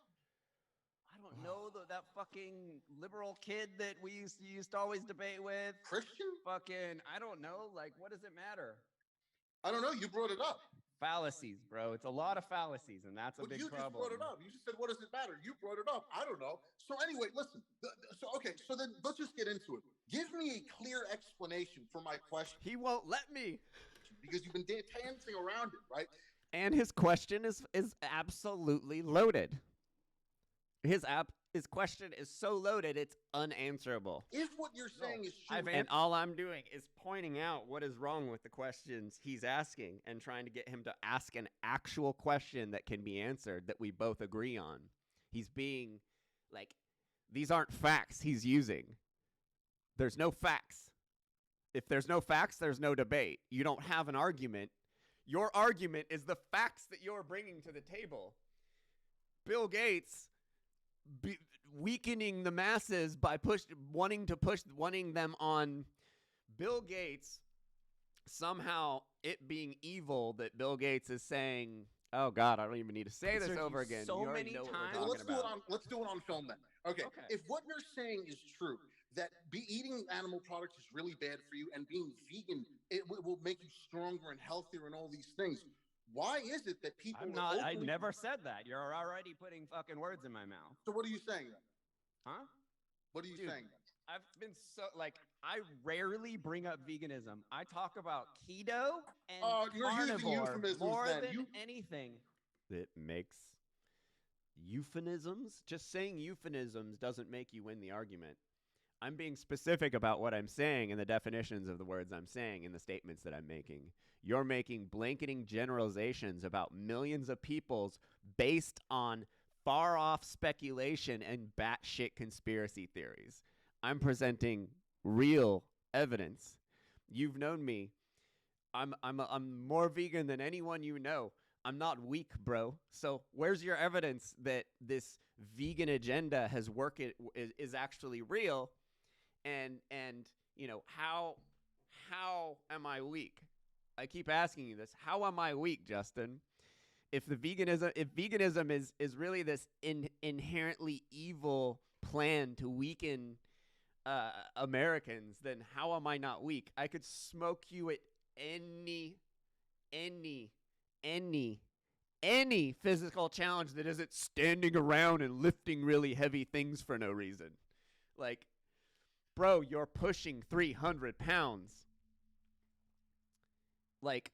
I don't know that fucking liberal kid that we used to always debate with. Christian? Fucking, I don't know. Like, what does it matter? I don't know. You brought it up. Fallacies, bro. It's a lot of fallacies, and that's a But big you problem. just brought it up. You just said, "What does it matter?" You brought it up. I don't know. So anyway, listen. So then let's just get into it. Give me a clear explanation for my question, He won't let me. because you've been dancing around it, right? And his question is absolutely loaded. His question is so loaded it's unanswerable. If what you're saying is true, And all I'm doing is pointing out what is wrong with the questions he's asking and trying to get him to ask an actual question that can be answered that we both agree on. He's being like, these aren't facts he's using. There's no facts. If there's no facts, there's no debate. You don't have an argument. Your argument is the facts that you're bringing to the table. Bill Gates weakening the masses by wanting them on Bill Gates, somehow it being evil that Bill Gates is saying, oh God, I don't even need to say this over again. So you already many know what times. we're talking about. Let's do it on film then. Okay. If what you're saying is true, that eating animal products is really bad for you, and being vegan it will make you stronger and healthier and all these things, why is it that people? I never said that. You're already putting fucking words in my mouth. So what are you saying then? Huh? What are you saying then? I've been I rarely bring up veganism. I talk about keto and you're using carnivore euphemisms more then. than anything. It makes euphemisms. Just saying euphemisms doesn't make you win the argument. I'm being specific about what I'm saying and the definitions of the words I'm saying and the statements that I'm making. You're making blanketing generalizations about millions of peoples based on far-off speculation and batshit conspiracy theories. I'm presenting real evidence. You've known me. I'm more vegan than anyone you know. I'm not weak, bro. So where's your evidence that this vegan agenda has worked, is actually real? And you know, how am I weak? I keep asking you this. How am I weak, Justin? If veganism is really this inherently evil plan to weaken Americans, then how am I not weak? I could smoke you at any physical challenge that isn't standing around and lifting really heavy things for no reason. Like, bro, you're pushing 300 pounds. Like,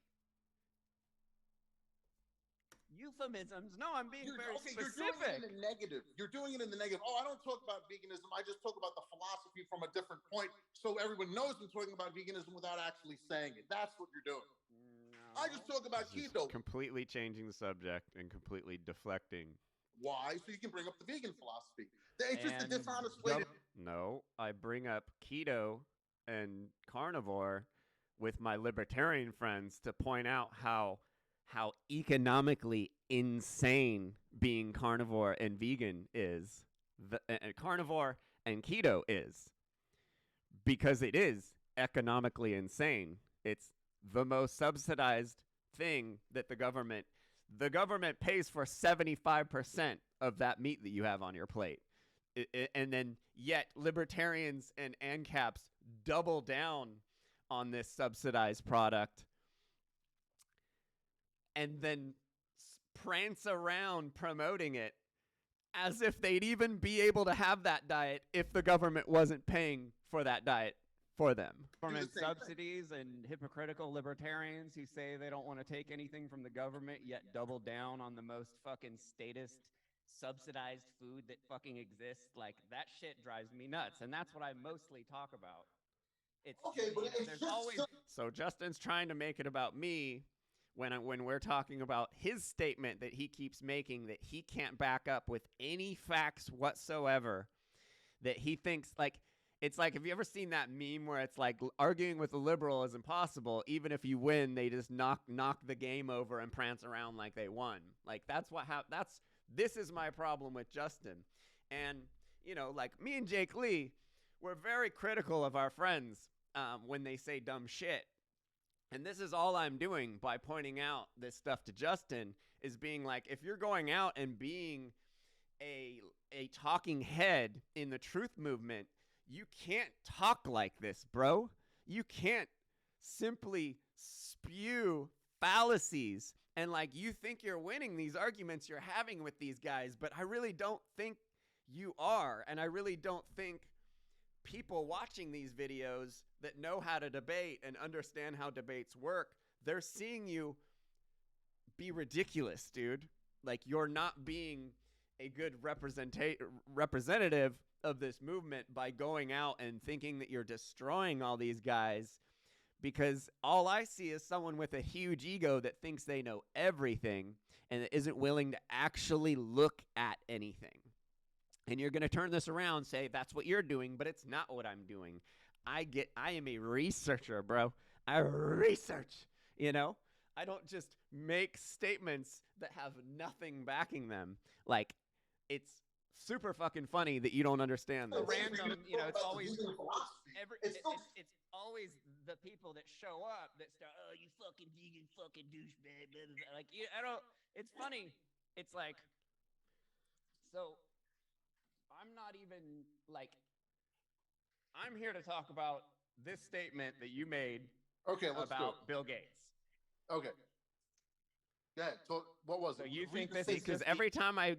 euphemisms. No, I'm being very specific. You're doing it in the negative. You're doing it in the negative. Oh, I don't talk about veganism. I just talk about the philosophy from a different point, so everyone knows I'm talking about veganism without actually saying it. That's what you're doing. No. I just talk about keto. Completely changing the subject and completely deflecting. Why? So you can bring up the vegan philosophy. It's just a dishonest way to... No, I bring up keto and carnivore with my libertarian friends to point out how economically insane being carnivore and vegan is. Carnivore and keto is. Because it is economically insane. It's the most subsidized thing that the government pays for 75% of that meat that you have on your plate. And then yet libertarians and ANCAPs double down on this subsidized product and then prance around promoting it as if they'd even be able to have that diet if the government wasn't paying for that diet for them. Government subsidies and hypocritical libertarians who say they don't want to take anything from the government yet double down on the most fucking statist subsidized food that fucking exists. Like, that shit drives me nuts, and that's what I mostly talk about. So Justin's trying to make it about me when we're talking about his statement that he keeps making that he can't back up with any facts whatsoever, that he thinks, like, it's like, have you ever seen that meme where it's like arguing with a liberal is impossible, even if you win they just knock the game over and prance around like they won. Like, this is my problem with Justin. And you know, like, me and Jake Lee, we're very critical of our friends when they say dumb shit. And this is all I'm doing by pointing out this stuff to Justin, is being like, if you're going out and being a talking head in the truth movement, you can't talk like this, bro. You can't simply spew fallacies and like you think you're winning these arguments you're having with these guys, but I really don't think you are. And I really don't think people watching these videos that know how to debate and understand how debates work, they're seeing you be ridiculous, dude. Like, you're not being a good representative of this movement by going out and thinking that you're destroying all these guys, because all I see is someone with a huge ego that thinks they know everything and that isn't willing to actually look at anything. And you're going to turn this around, say that's what you're doing, but it's not what I'm doing. I am a researcher, bro. I research, you know? I don't just make statements that have nothing backing them. Like, it's super fucking funny that you don't understand The this. random, you know, it's always It's still it's always the people that show up that start, oh, you fucking vegan fucking douchebag, blah, blah, blah. Like, I don't. It's funny. It's like, so I'm not even like, I'm here to talk about this statement that you made okay. Let's do it. about Bill Gates. Okay. Go ahead. So what was So it? you Read think the this is statement. Because every time I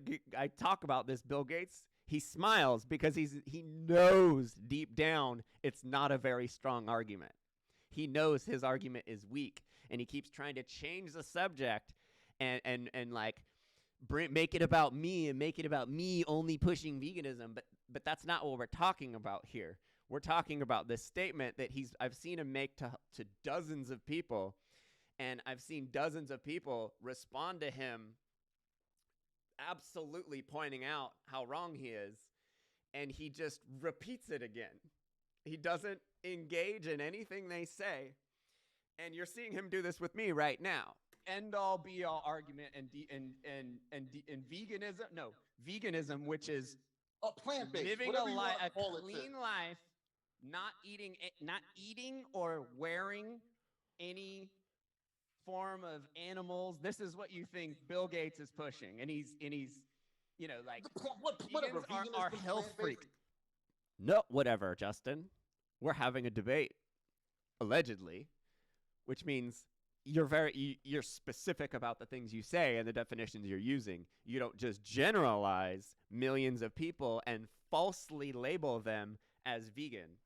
talk about this Bill Gates, he smiles because he knows deep down it's not a very strong argument. He knows his argument is weak, and he keeps trying to change the subject and like make it about me and make it about me only pushing veganism. But that's not what we're talking about here. We're talking about this statement that I've seen him make to dozens of people, and I've seen dozens of people respond to him absolutely pointing out how wrong he is, and he just repeats it again. He doesn't engage in anything they say, and you're seeing him do this with me right now. End all be all argument and veganism. No, veganism, which is Plant-based. living whatever a you life, want to call a it, clean sir. life, not eating or wearing any form of animals. This is what you think Bill Gates is pushing, and he's you know, like, Whatever. vegans Veganism, are health plant-based. freaks. No, whatever, Justin. We're having a debate, allegedly, which means you're specific about the things you say and the definitions you're using. You don't just generalize millions of people and falsely label them as vegan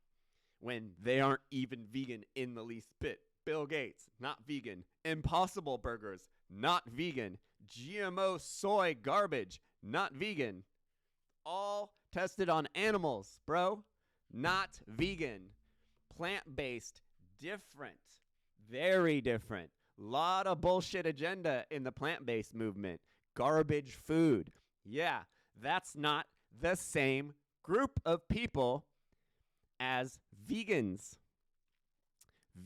when they aren't even vegan in the least bit. Bill Gates, not vegan. Impossible Burgers, not vegan. GMO soy garbage, not vegan. All tested on animals, bro. Not vegan. Plant-based, different. Very different. Lot of bullshit agenda in the plant-based movement. Garbage food. Yeah, that's not the same group of people as vegans.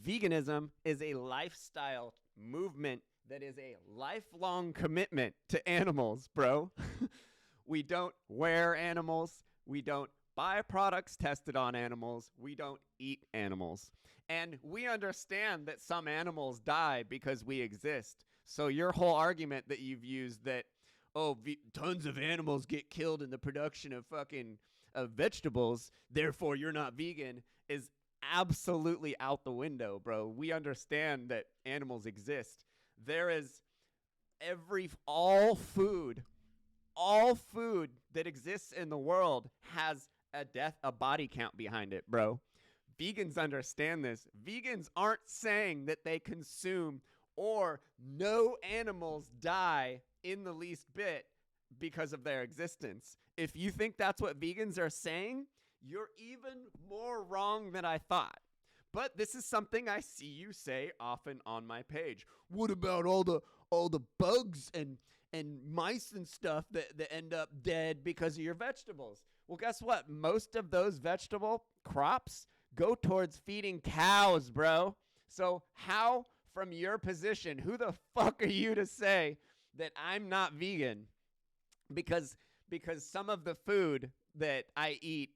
Veganism is a lifestyle movement that is a lifelong commitment to animals, bro. We don't wear animals. We don't buy products tested on animals. We don't eat animals. And we understand that some animals die because we exist. So your whole argument that you've used that, tons of animals get killed in the production of fucking vegetables, therefore you're not vegan, is absolutely out the window, bro. We understand that animals exist. There is all food that exists in the world has a body count behind it, bro. Vegans understand this. Vegans aren't saying that they consume or no animals die in the least bit because of their existence. If you think that's what vegans are saying, you're even more wrong than I thought. But this is something I see you say often on my page. What about all the bugs and mice and stuff that end up dead because of your vegetables? Well, guess what? Most of those vegetable crops go towards feeding cows, bro. So how, from your position, who the fuck are you to say that I'm not vegan? Because some of the food that I eat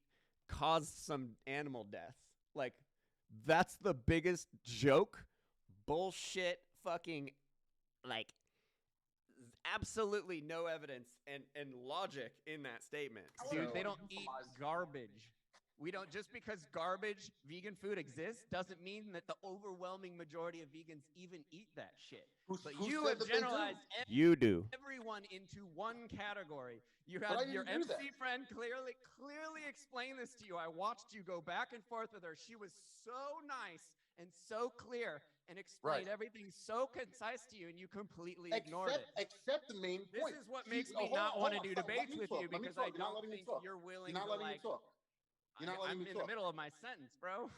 caused some animal death. Like, that's the biggest joke, bullshit, fucking, like, absolutely no evidence and logic in that statement. Dude, So- they don't eat garbage. We don't, just because garbage vegan food exists doesn't mean that the overwhelming majority of vegans even eat that shit. But Who you said have that they do? generalized You do. everyone into one category. You But I had didn't your do MC that. friend clearly explain this to you. I watched you go back and forth with her. She was so nice and so clear and explain everything so concise to you, and you completely ignored it. Except the main This point. is what See, makes me hold not on, want to hold do on, stop. Let debates me with talk, you let me because I talk. You're not don't letting me think talk. you're willing You're not to letting me like. talk. You're not letting I'm me in talk. the middle of my sentence, bro.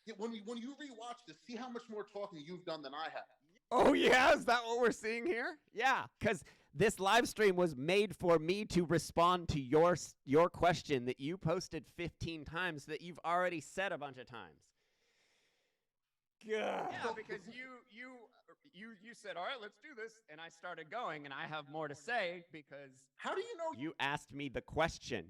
Yeah, when you rewatch this, see how much more talking you've done than I have. Oh, yeah? Is that what we're seeing here? Yeah, because this live stream was made for me to respond to your question that you posted 15 times that you've already said a bunch of times. God. Yeah, because you said, all right, let's do this, and I started going, and I have more to say because. How do you know? You asked me the question.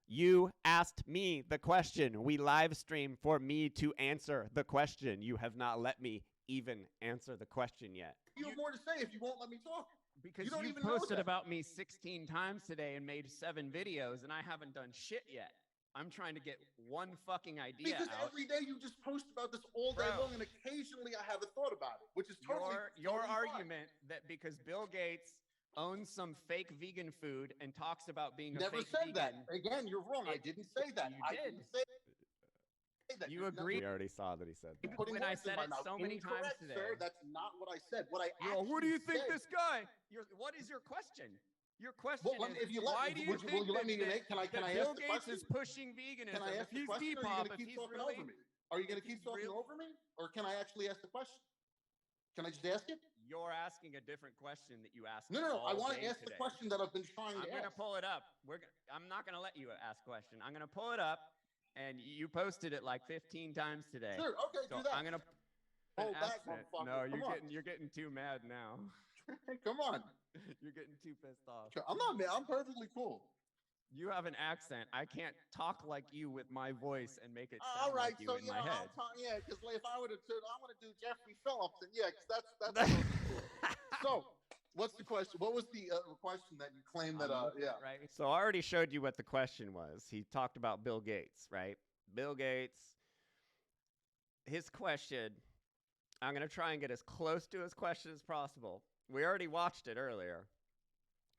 You asked me the question. We live stream for me to answer the question. You have not let me even answer the question yet. You have more to say if you won't let me talk. Because You don't you even know posted that. about me 16 times today and made 7 videos, and I haven't done shit yet. I'm trying to get one fucking idea Because out. every day you just post about this all day Bro. long, and occasionally I have a thought about it, which is totally Your totally fine. argument that because Bill Gates owns some fake vegan food and talks about being a Never fake said that. vegan. Again, you're wrong. I didn't say that. You I did. didn't say that. You agreed. We already saw that he said that. Putting When I words in said my it mouth. so many times Incorrect, today. sir. That's not what I said. What I Well, what do you actually think said- this guy? What is your question? Your question Well, is, if you let why me, do you will think you let me that, make? Can I that ask Bill the Gates question? is pushing veganism? Can I ask If the he's question, or are you Depop, going to if keep he's talking really, over me? Are you going to if keep he's talking real- over me, or can I actually ask the question? Can I just ask it? you're asking a different question that you asked. No. I all want to day ask the today. question that I've been trying I'm to gonna ask. pull it up. I'm not gonna let you ask question. I'm gonna pull it up, and you posted it like 15 times today. Sure. Okay. So do that. I'm gonna Hold ask back, it. motherfucker. No, Come you're getting too mad now. Come on. You're getting too pissed off. I'm not mad. I'm perfectly cool. You have an accent. I can't talk like you with my voice and make it All sound right. like you So in my head. because if I would have, I want to do Jeffrey Phillips, and because that's so. What's the question? What was the question that you claimed that? Right. So I already showed you what the question was. He talked about Bill Gates, right? Bill Gates, his question, I'm going to try and get as close to his question as possible. We already watched it earlier,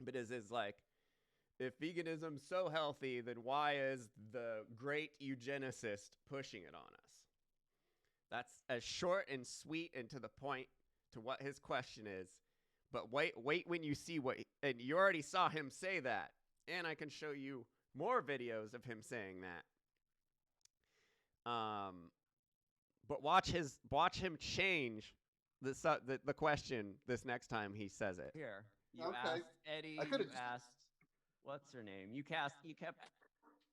but is like, if veganism's so healthy, then why is the great eugenicist pushing it on us? That's as short and sweet and to the point to what his question is. But wait when you see and you already saw him say that, and I can show you more videos of him saying that. But watch him change the question this next time he says it. Here, you Okay. asked Eddie. I You could've just- asked, what's her name? You kept.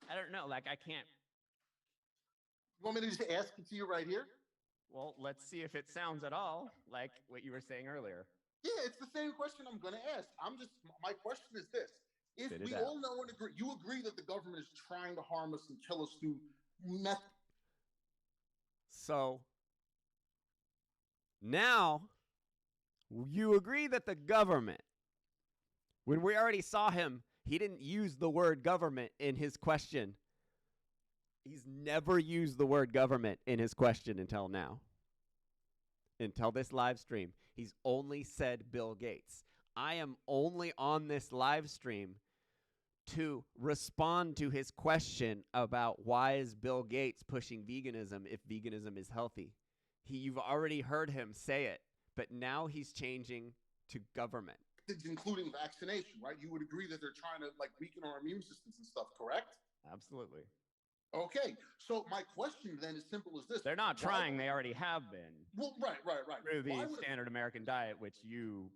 I don't know. Like I can't. You want me to just ask it to you right here? Well, let's see if it sounds at all like what you were saying earlier. Yeah, it's the same question I'm going to ask. My question is this. If Spit it we out. all know and agree, you agree that the government is trying to harm us and kill us through meth. So now you agree that the government, when we already saw him, he didn't use the word government in his question. He's never used the word government in his question until now. Until this live stream. He's only said Bill Gates. I am only on this live stream to respond to his question about why is Bill Gates pushing veganism if veganism is healthy. You've already heard him say it, but now he's changing to government. Including vaccination, right? You would agree that they're trying to weaken our immune systems and stuff, correct? Absolutely. Okay, so my question then is simple as this. They're not Why- trying. They already have been Well, right. through Why the would- standard American diet, which you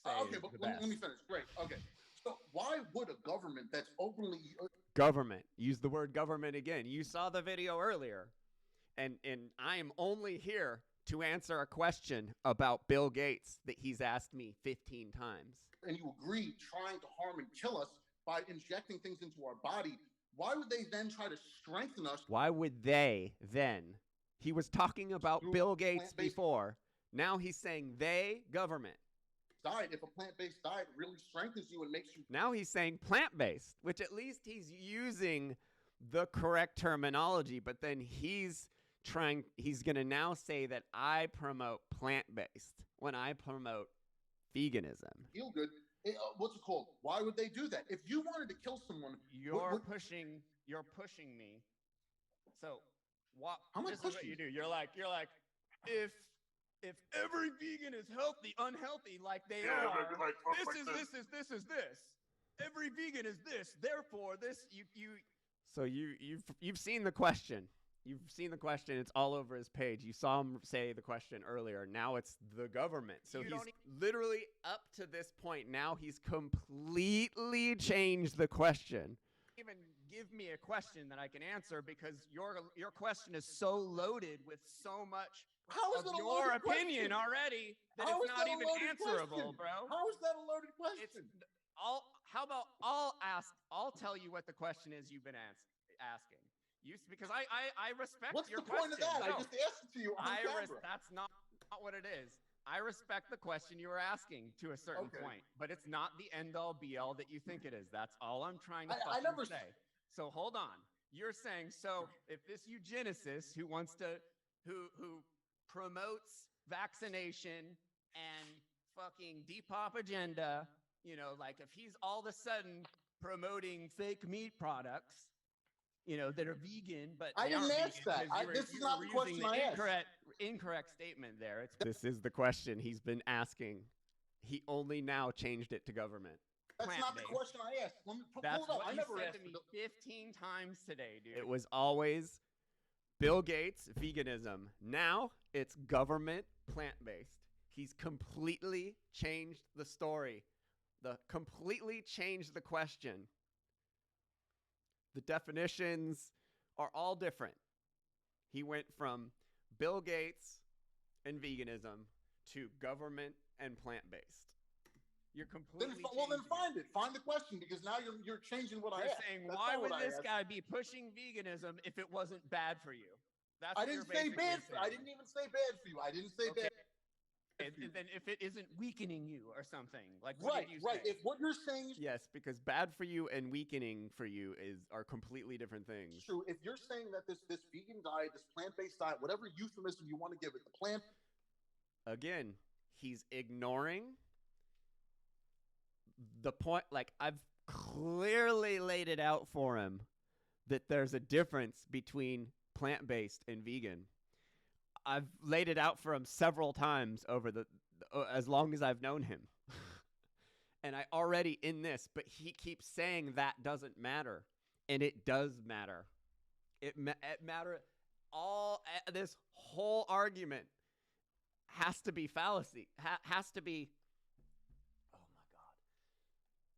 say okay, is but the let best. me finish. Great. Okay. So why would a government that's openly Government. Use the word government again. You saw the video earlier. And I am only here to answer a question about Bill Gates that he's asked me 15 times. and you agree trying to harm and kill us by injecting things into our body, why would they then try to strengthen us? Why would they then? He was talking about Through Bill Gates plant-based- before. Now he's saying they, government. Diet, if a plant-based diet really strengthens you and makes you Now he's saying plant-based, which at least he's using the correct terminology, but then he's going to now say that I promote plant-based when I promote veganism. feel good, what's it called? Why would they do that? If you wanted to kill someone, You're pushing me. So what? How am I This is what pushing you you? do. You're like, if every vegan is unhealthy like they Yeah, are, maybe like talk like this. Every vegan is this. Therefore, you. So you've seen the question. You've seen the question. It's all over his page. You saw him say the question earlier. Now it's the government. So he's literally up to this point. Now he's completely changed the question. Even give me a question that I can answer because your question is so loaded with so much of your opinion already that it's not even answerable, bro. How is that a loaded question? How about I'll tell you what the question is you've been asking. Because I respect What's your the point of question. that? No, I just asked it to you on camera. That's not what it is. I respect the question you were asking to a certain point, but it's not the end all be all that you think it is. That's all I'm trying to say. So hold on. You're saying, so if this eugenicist who promotes vaccination and fucking Depop agenda, like if he's all of a sudden promoting fake meat products, that are vegan, but I didn't ask that. This is not the question I asked. Incorrect statement there. This is the question he's been asking. He only now changed it to government. That's not the question I asked. That's hold on. what I you never said asked to me 15 times today, dude. It was always Bill Gates, veganism. Now it's government, plant-based. He's completely changed the story. Completely changed the question. The definitions are all different. He went from Bill Gates and veganism to government and plant-based. You're completely then find it. Find the question, because now you're changing what I asked. You're saying, why would this guy be pushing veganism if it wasn't bad for you? I didn't say bad. I didn't even say bad for you. I didn't say bad. And then if it isn't weakening you or something, like right. If what you're saying is yes, because bad for you and weakening for you are completely different things. True. If you're saying that this vegan diet, this plant-based diet, whatever euphemism you want to give it, the plant. Again, he's ignoring the point. Like, I've clearly laid it out for him that there's a difference between plant-based and vegan. I've laid it out for him several times over as long as I've known him. And I already in this, but he keeps saying that doesn't matter. And it does matter. It matter. This whole argument has to be fallacy. Has to be, oh my God.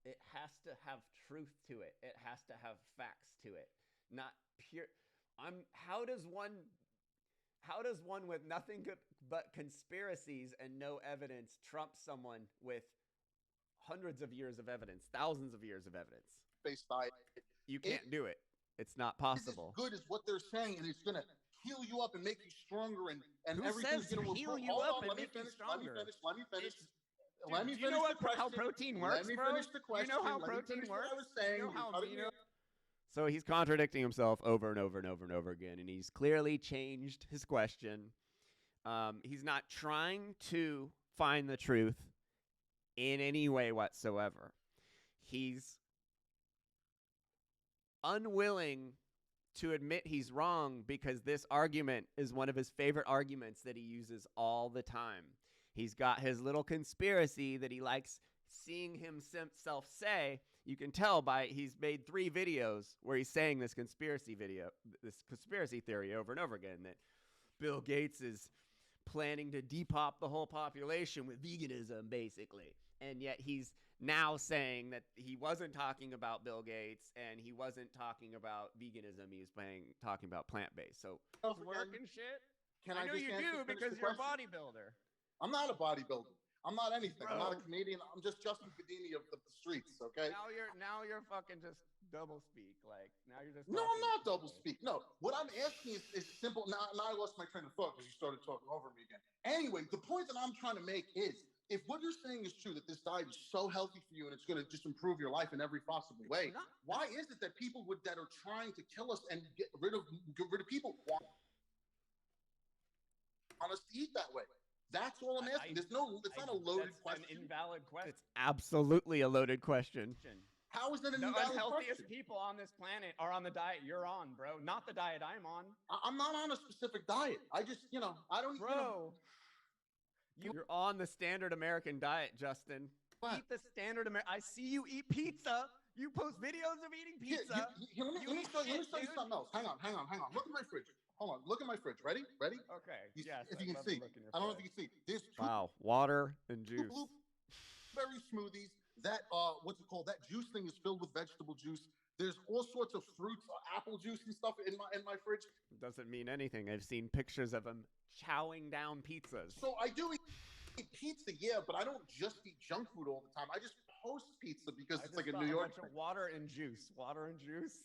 It has to have truth to it. It has to have facts to it. Not pure. How does one with nothing but conspiracies and no evidence trump someone with hundreds of years of evidence, thousands of years of evidence? Based diet. You can't do it. It's not possible. It's as good as what they're saying, and it's going to heal you up and make you stronger, and Who everything's going to heal you up and make you stronger? Let me finish. Let me finish. Do you know how protein works, Let me bro? finish the question. You know how protein works? I was saying. So he's contradicting himself over and over and over and over again, and he's clearly changed his question. He's not trying to find the truth in any way whatsoever. He's unwilling to admit he's wrong because this argument is one of his favorite arguments that he uses all the time. He's got his little conspiracy that he likes seeing himself say. You can tell by he's made 3 videos where he's saying this conspiracy theory over and over again, that Bill Gates is planning to depop the whole population with veganism, basically. And yet he's now saying that he wasn't talking about Bill Gates and he wasn't talking about veganism. He was talking about plant-based. So work and shit. I know you do because you're a bodybuilder. I'm not a bodybuilder. I'm not anything. Bro. I'm not a comedian. I'm just Justin Pedini of the streets, okay? Now you're fucking just double speak. Like, now you're just... No, I'm not double speak. No. What I'm asking is simple. Now I lost my train of thought because you started talking over me again. Anyway, the point that I'm trying to make is, if what you're saying is true, that this diet is so healthy for you and it's going to just improve your life in every possible way, why is it that people that are trying to kill us and get rid of people want us to eat that way? That's all I'm asking. It's not a loaded question. An invalid question. It's absolutely a loaded question. How is that an The invalid unhealthiest question? people on this planet are on the diet you're on, bro. Not the diet I'm on. I'm not on a specific diet. I just, I don't, Bro. You're on the standard American diet, Justin. What? Eat the standard American. I see you eat pizza. You post videos of eating pizza. Here, let me show you something else. Hang on. Look at my fridge. Hold on. Look at my fridge. Ready? Okay. Yes. If I'd you can love to see. look in your I don't know if fridge. you can see. There's two Wow, water and juice. blueberry smoothies. That what's it called? That juice thing is filled with vegetable juice. There's all sorts of fruits, apple juice and stuff in my fridge. Doesn't mean anything. I've seen pictures of him chowing down pizzas. So I do eat pizza, yeah, but I don't just eat junk food all the time. I just post pizza because it's like a New York thing. Water and juice. Water and juice.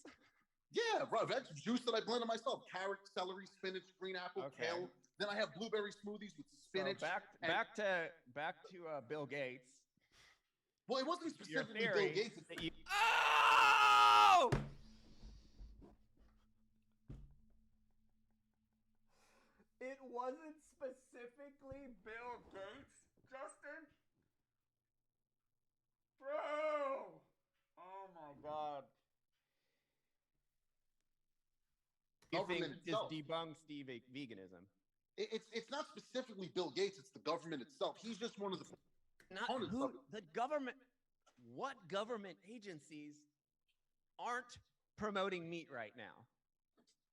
Yeah, bro, that's juice that I blended myself. Carrot, celery, spinach, green apple, kale. Then I have blueberry smoothies with spinach. So back to Bill Gates. Well, it wasn't Your specifically Bill theory Gates. that you Oh! It wasn't specifically Bill Gates, Justin? Bro! Oh my god. think Government just itself. debunks veganism. It's not specifically Bill Gates. It's the government itself. He's just one of the Not components who of it. the government. What government agencies aren't promoting meat right now?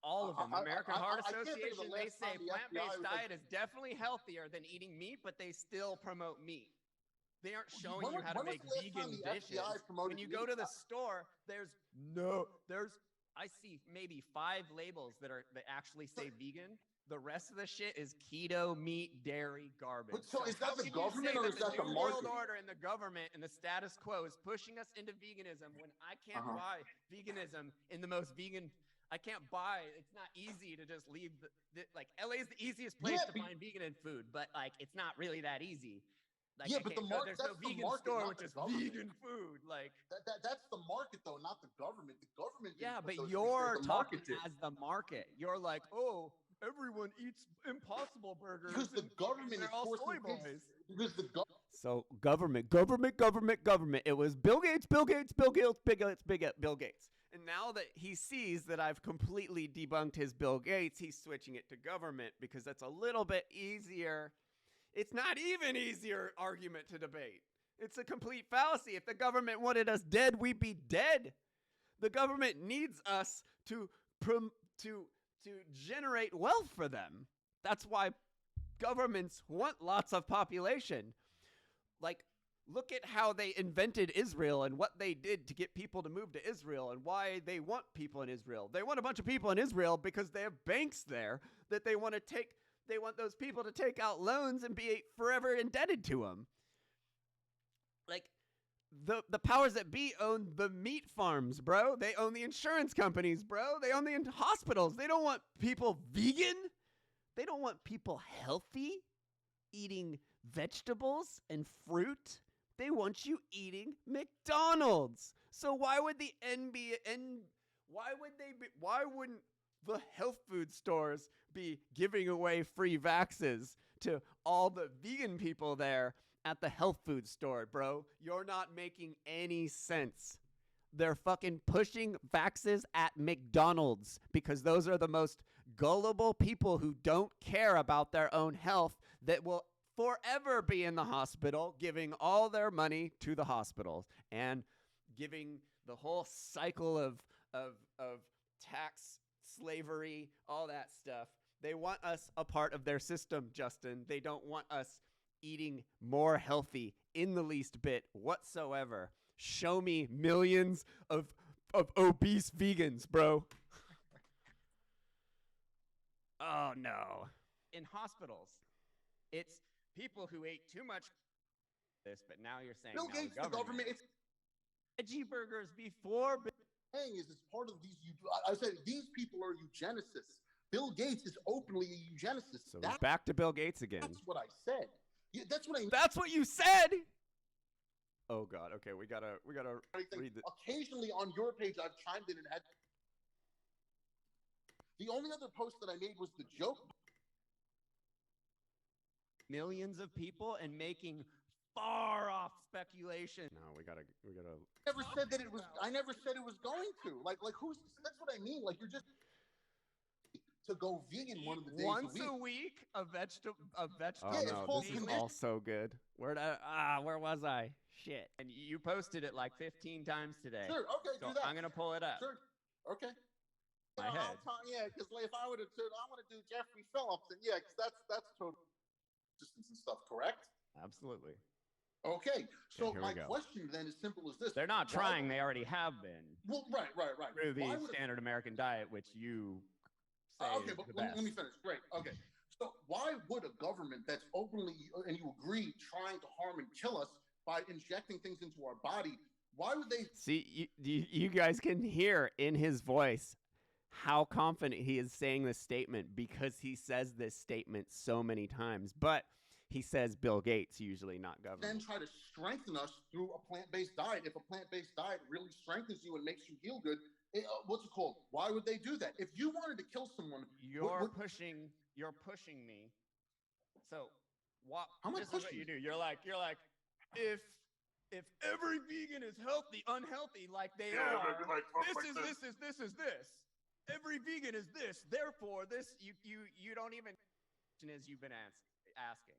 All of them. American Heart I can't think of the Association, they last say time the FBI plant-based was like- diet is definitely healthier than eating meat, but they still promote meat. They aren't showing When you was- how to when was make the last time vegan the dishes. FBI promoted When you go meat? to the store, I see maybe 5 labels that actually say vegan. The rest of the shit is keto, meat, dairy, garbage. But so is that how the can you government say or that is that the New World market? Order and the government and the status quo is pushing us into veganism when I can't buy veganism in the most vegan? I can't buy. It's not easy to just leave. Like LA is the easiest place to find vegan food, but like it's not really that easy. Like, Yeah, but the there's no that's the vegan market, store not which the is government. vegan food. Like That's the market, though, not the government. The government. yeah, didn't but put those you're things there. The talking market did. as the market. You're like, oh, everyone eats Impossible burgers Because the and government they're is all forcing soy kids. boys. Because the government. So government. It was Bill Gates. Bill Gates. And now that he sees that I've completely debunked his Bill Gates, he's switching it to government because that's a little bit easier. It's not even easier argument to debate. It's a complete fallacy. If the government wanted us dead, we'd be dead. The government needs us to generate wealth for them. That's why governments want lots of population. Like, look at how they invented Israel and what they did to get people to move to Israel and why they want people in Israel. They want a bunch of people in Israel because they have banks there that they want those people to take out loans and be forever indebted to them. Like, the powers that be own the meat farms, bro. They own the insurance companies, bro. They own the hospitals. They don't want people vegan. They don't want people healthy, eating vegetables and fruit. They want you eating McDonald's. So why would why wouldn't the health food stores be giving away free vaxes to all the vegan people there at the health food store, bro? You're not making any sense. They're fucking pushing vaxes at McDonald's because those are the most gullible people who don't care about their own health that will forever be in the hospital, giving all their money to the hospitals and giving the whole cycle of tax slavery, all that stuff. They want us a part of their system, Justin. They don't want us eating more healthy in the least bit whatsoever. Show me millions of obese vegans, bro. Oh, no. In hospitals, it's people who ate too much this, but now you're saying Bill now Gates, the government. It's veggie burgers before. saying is it's part of these. I said these people are eugenicists. Bill Gates is openly a eugenicist. So we're back to Bill Gates again. That's what I said. Yeah, that's what I. That's what you said. Oh God. Okay, we gotta read the. Occasionally on your page, I've chimed in and had. The only other post that I made was the joke. Millions of people and making far off off speculation. No, we gotta. Never said that it was. I never said it was going to. Like who's? That's what I mean. Like you're just to go vegan one of the days Once a week. a vegetable. Oh Yeah, it's no, called this is condition- all so good. Where was I? Shit. And you posted it like 15 times today. Sure. Okay. So Do that. I'm gonna pull it up. Sure. Okay. My head. Yeah, because if I would have said I want to do Jeffrey Phillips, then yeah, because that's total distance and stuff. Correct. Absolutely. Okay. So here we my go. question then is simple as this: They're not Why- trying. They already have been Well, right. through the Why would a- standard American diet, which you say Okay, is but the let best. me finish. Great. Okay. So why would a government that's openly, and you agree, trying to harm and kill us by injecting things into our body, why would they? See, you guys can hear in his voice how confident he is saying this statement because he says this statement so many times. But he says Bill Gates usually, not Then government. try to strengthen us through a plant-based diet. If a plant-based diet really strengthens you and makes you feel good, what's it called? Why would they do that? If you wanted to kill someone, You're pushing me. So what? How am I This is what pushing you you? do. You're like, if every vegan is unhealthy like they are, this is this. Every vegan is this. Therefore, this you don't even as you've been asking.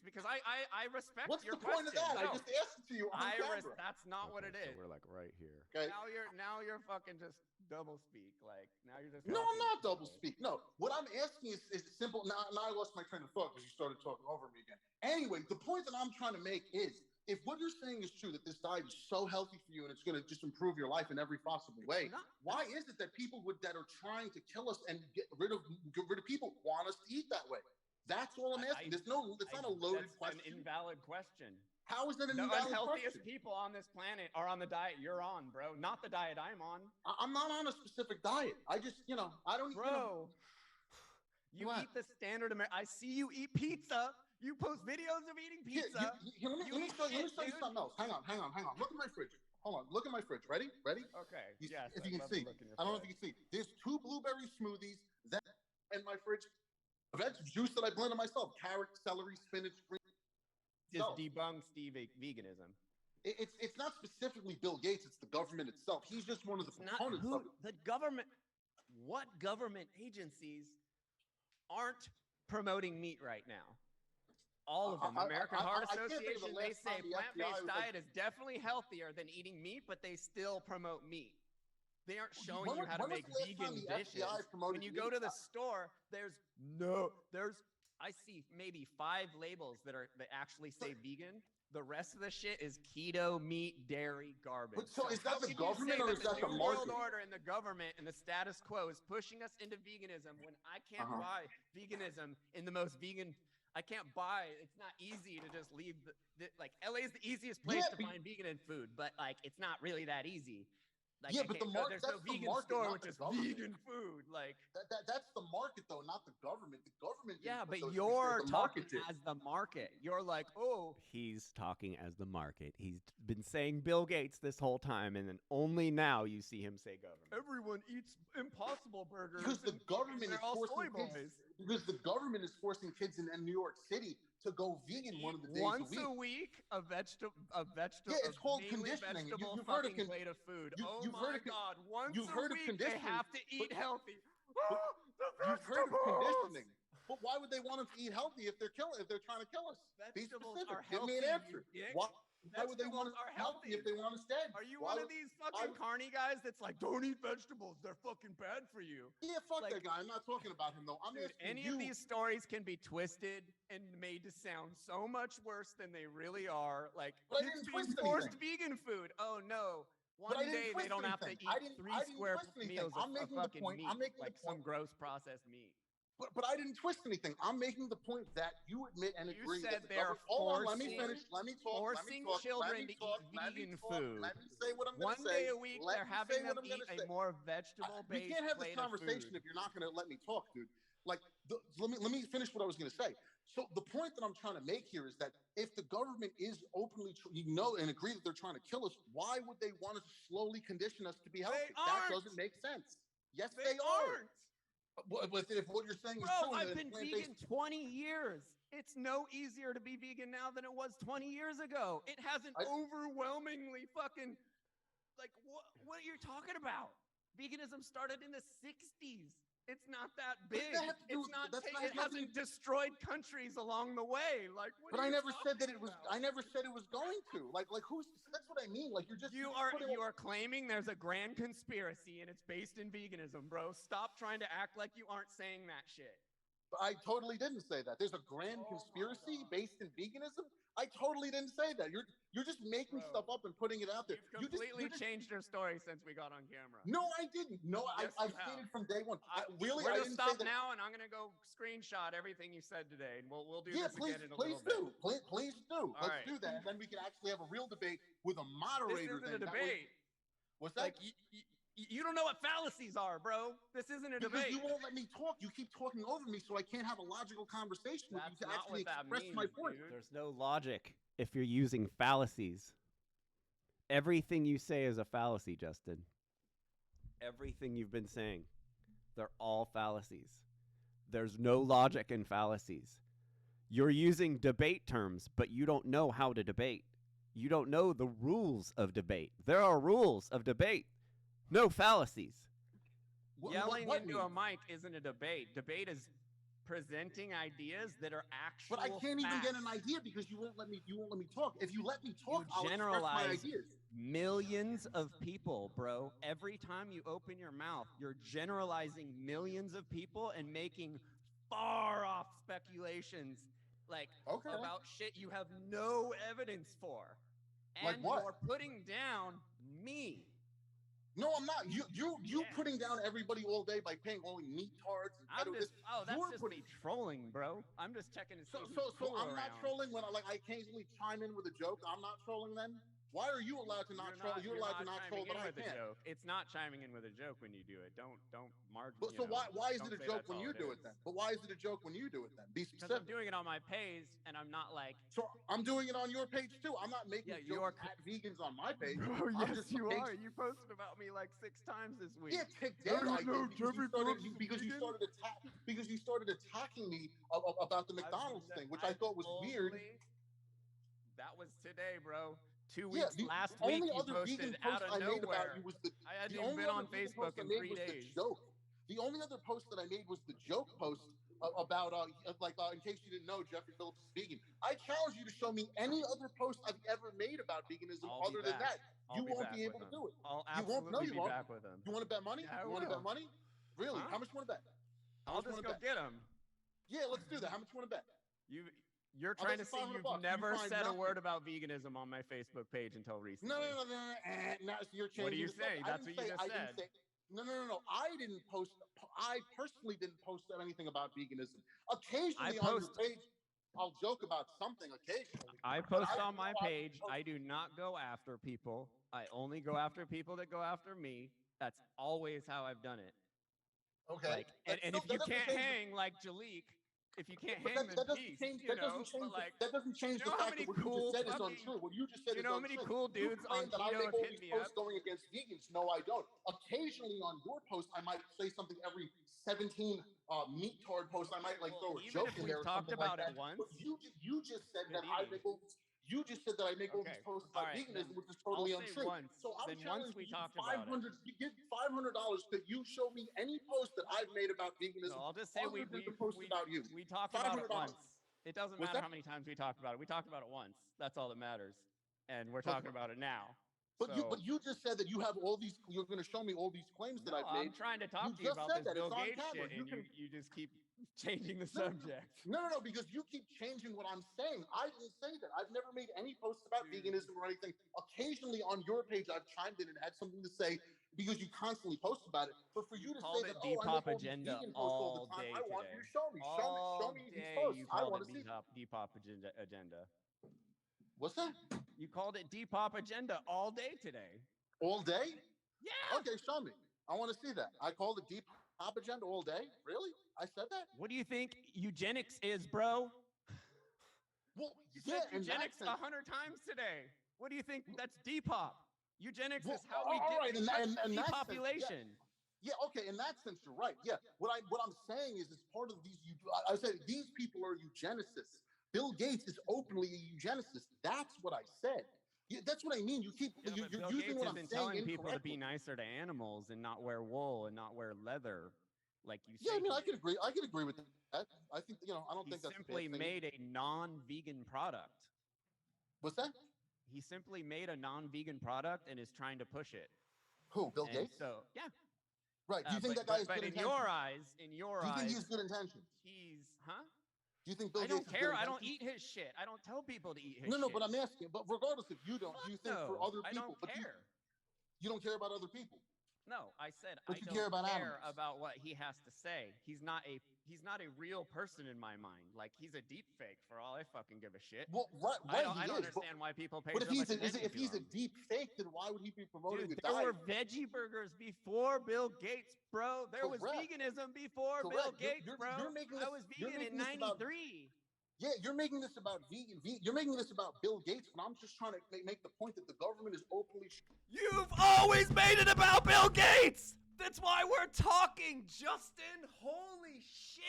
Because I respect what's your the point of question. that? No, I just asked it to you on camera. that's not what it Okay, is. So we're like right here. Okay. Now you're fucking just double speak. Like now you're just No, I'm talking not double double. speak. No, what I'm asking is simple. Now I lost my train of thought because you started talking over me again. Anyway, the point that I'm trying to make is if what you're saying is true, that this diet is so healthy for you and it's going to just improve your life in every possible way, why is it that people that are trying to kill us and get rid of people want us to eat that way? That's all I'm asking. It's not a loaded That's question. an invalid question. How is that an The invalid unhealthiest question? people on this planet are on the diet you're on, bro. Not the diet I'm on, I'm not on a specific diet. I just, I don't. bro. You What? eat the standard American. I see you eat pizza. You post videos of eating Here, pizza. let me show you something else. Hang on. Look at my fridge. Hold on. Look at my fridge. Ready? Okay. Yes. If you can see. I don't know if you can see. There's 2 blueberry smoothies that in my fridge. Veg juice that I blended myself. Carrot, celery, spinach, green. Just debunks veganism. It's not specifically Bill Gates. It's the government itself. He's just one of the components of it. The government. What government agencies aren't promoting meat right now? All of them. American Heart I can't think of Association, the they last say time the FBI plant-based was diet is definitely healthier than eating meat, but they still promote meat. They aren't showing you how to make vegan dishes. When you go to the store, I see maybe 5 labels that actually say vegan. The rest of the shit is keto, meat, dairy, garbage. But so is that how the can you government say or that is that the New World market? Order and the government and the status quo is pushing us into veganism when I can't buy veganism in the most vegan? I can't buy. It's not easy to just leave like LA is the easiest place to find vegan food, but like it's not really that easy. Like, Yeah, but the market. There's no That's the vegan market, store not which the is government. vegan food. Like That's the market, though, not the government. The government. yeah, didn't put but those things you're there. The talking market did. as the market. You're like, oh, He's talking as the market. He's been saying Bill Gates this whole time, and then only now you see him say government. everyone eats Impossible burgers. Because the government is they're all soy forcing boys. kids. Because the government is forcing kids in New York City to go vegan one of the days Once a week, week. a vegetable, Yeah, it's called mainly conditioning. vegetable You've heard of fucking plate of food. you've heard of God! Once you've a heard of week, they conditioning, have to eat healthy. You've heard of conditioning. But why would they want them to eat healthy if they're trying to kill us? Be Vegetables specific. are Give me an healthy, answer. you dick. Why would they want Vegetables are to healthy if they want us dead? Are you Why one of would- these fucking carny guys that's like, don't eat vegetables, they're fucking bad for you? Yeah, fuck Like- that guy. I'm not talking about him though. I'm Dude, asking any you. of these stories can be twisted and made to sound so much worse than they really are. Like, But I it's didn't being twist forced anything. vegan food. Oh no. One But I didn't day they twist don't have to anything. eat I didn't square twist anything. meals I'm of making the fucking point. meat, I'm making like the some point. gross processed meat. But I didn't twist anything. I'm making the point that you admit and You agree said that the they're government. Hold on, let me forcing- finish. Let me talk. forcing children to eat vegan food. Let me say what I'm One going to say. day a week, Let they're me having say what them I'm gonna eat a say. more vegetable-based We can't have this plate of conversation food. if you're not going to let me talk, dude. Like, let me finish what I was going to say. So the point that I'm trying to make here is that if the government is openly, and agree that they're trying to kill us, why would they want to slowly condition us to be healthy? That aren't. doesn't make sense. Yes, They are. aren't. But if what you're saying is Bro, true, I've then been plant-based- vegan 20 years. It's no easier to be vegan now than it was 20 years ago. It hasn't overwhelmingly fucking, like, what are you talking about? Veganism started in the 60s. It's not that big. It hasn't destroyed countries along the way. Like, but I never said that it was. I never said it was going to. Like who's? That's what I mean. Like you are claiming there's a grand conspiracy and it's based in veganism, bro. Stop trying to act like you aren't saying that shit. I totally didn't say that. There's a grand conspiracy based in veganism. I totally didn't say that. You're just making stuff up and putting it out there. You've completely changed your story since we got on camera. No, I didn't. No, yes, I've stated from day one. We're gonna stop now, and I'm gonna go screenshot everything you said today, and we'll do this again in a little bit. Please do. Let's do that, and then we can actually have a real debate with a moderator. This isn't a debate. What's that? Like, you don't know what fallacies are, bro. This isn't a debate. Because you won't let me talk. You keep talking over me, so I can't have a logical conversation with you to actually express my point. Dude. There's no logic if you're using fallacies. Everything you say is a fallacy, Justin. Everything you've been saying. They're all fallacies. There's no logic in fallacies. You're using debate terms, but you don't know how to debate. You don't know the rules of debate. There are rules of debate. No fallacies. Yelling into a mic isn't a debate. Debate is presenting ideas that are actual. But I can't even get an idea because you won't let me talk. If you let me talk, I'll express my ideas. Millions of people, bro. Every time you open your mouth, you're generalizing millions of people and making far off speculations about shit you have no evidence for. And like what? You're putting down me. No, I'm not. You putting down everybody all day by paying only meat-tards and that's just me trolling, bro. I'm just checking to see. So I'm not trolling when I occasionally chime in with a joke. I'm not trolling then. Why are you allowed to not troll? You're allowed to not troll, but I can't. It's not chiming in with a joke when you do it. Don't margin. But so why is it a joke when you do it then? But why is it a joke when you do it then? Be specific. Because I'm doing it on my page, and I'm not like. So I'm doing it on your page too. I'm not making jokes at vegans on my page. Oh yes, you are. You posted about me like 6 times this week. Yeah, today I did because you started attacking me about the McDonald's thing, which I thought was weird. That was today, bro. 2 weeks last week you posted out of nowhere. I hadn't even been on Facebook in 3 days. The only other post that I made was the joke post about in case you didn't know, Jeffrey Phillips is vegan. I challenge you to show me any other post I've ever made about veganism other than that. You won't be able to do it. I'll absolutely be back with him. You want to bet money? Yeah, you want to bet money? Really? How much you want to bet? I'll just go get him. Yeah, let's do that. How much you want to bet? You're trying to say you've never said a word about veganism on my Facebook page until recently. No. So you're changing. What do you say? That's what you just said. No. I didn't post. I personally didn't post anything about veganism. Occasionally on your page, I'll joke about something occasionally. I post on my page. I do not go after people. I only go after people that go after me. That's always how I've done it. Okay. And if you can't hang like Jalik, if you can't hang the piece, that doesn't change the fact that what you just said is untrue. What you just said is untrue. You know how many cool dudes on keto have hit me up? Going against vegans? No, I don't. Occasionally on your post, I might say something every 17 meat-tard posts. I might throw a joke in there or something like that. Once, but you just said that I make all these. You just said that I make all these posts about veganism, which is totally untrue. So I'm challenging you $500. Give $500 that you show me any post that I've made about veganism. No, I'll just say we talked about it once. It doesn't matter how many times we talked about it. We talked about it once. That's all that matters. And we're talking about it now. But you just said that you have all these. You're going to show me all these claims that I've made. I'm trying to talk to you about this Bill Gates shit, and you just keep changing the subject. No, because you keep changing what I'm saying. I didn't say that. I've never made any posts about veganism or anything. Occasionally on your page, I've chimed in and had something to say because you constantly post about it. But for you to say that, I make all these vegan posts all the time, I want you to show me. Show me these posts. I want to see Depop agenda. What's that? You called it Depop agenda all day today. All day? Yeah. Okay, show me. I want to see that. I called it Depop agenda all day? Really? I said that? What do you think eugenics is, bro? Well, you said eugenics 100 times today. What do you think? That's Depop. Eugenics is how we get depopulation. Yeah, okay. In that sense, you're right. Yeah. What I'm saying is, it's part of these. I said these people are eugenicists. Bill Gates is openly a eugenicist. That's what I said. Yeah, that's what I mean. Yeah, You're but Bill using Gates what I'm isn't saying telling people to be incorrectly. nicer to animals and not wear wool and not wear leather like you Yeah, say I mean, he I could is. agree. I could agree with that. I think I don't He think that's a bad simply thing. made a non-vegan product. What's that? He simply made a non-vegan product and is trying to push it. Who? Bill And Gates? so, yeah. Right. Do you think But that guy has good in intentions? your eyes, Do you think he has good intentions? he's huh? Do you think Bill I Gates don't has good care. I don't intentions? eat his shit. I don't tell people to eat his No, shit. but I'm asking. But regardless if you don't, do you Fuck think for no, other I people? don't But care. you don't care about other people. No, I said But I you don't care about care animals. about what he has to say. He's not a real person in my mind. Like he's a deep fake for all I fucking give a shit. Well, right, I he don't is. understand why people pay But if so he's much attention if to he's a him. deep fake, then why would he be promoting Dude, a there diet? were veggie burgers before Bill Gates, bro. There was Correct. veganism before Correct. Bill Gates, You're, bro. you're making this. I was You're vegan making in this about. '93. Yeah, you're making this about vegan. You're making this about Bill Gates, but I'm just trying to make the point that the government is openly. You've always made it about Bill Gates. That's why we're talking, Justin. Holy shit.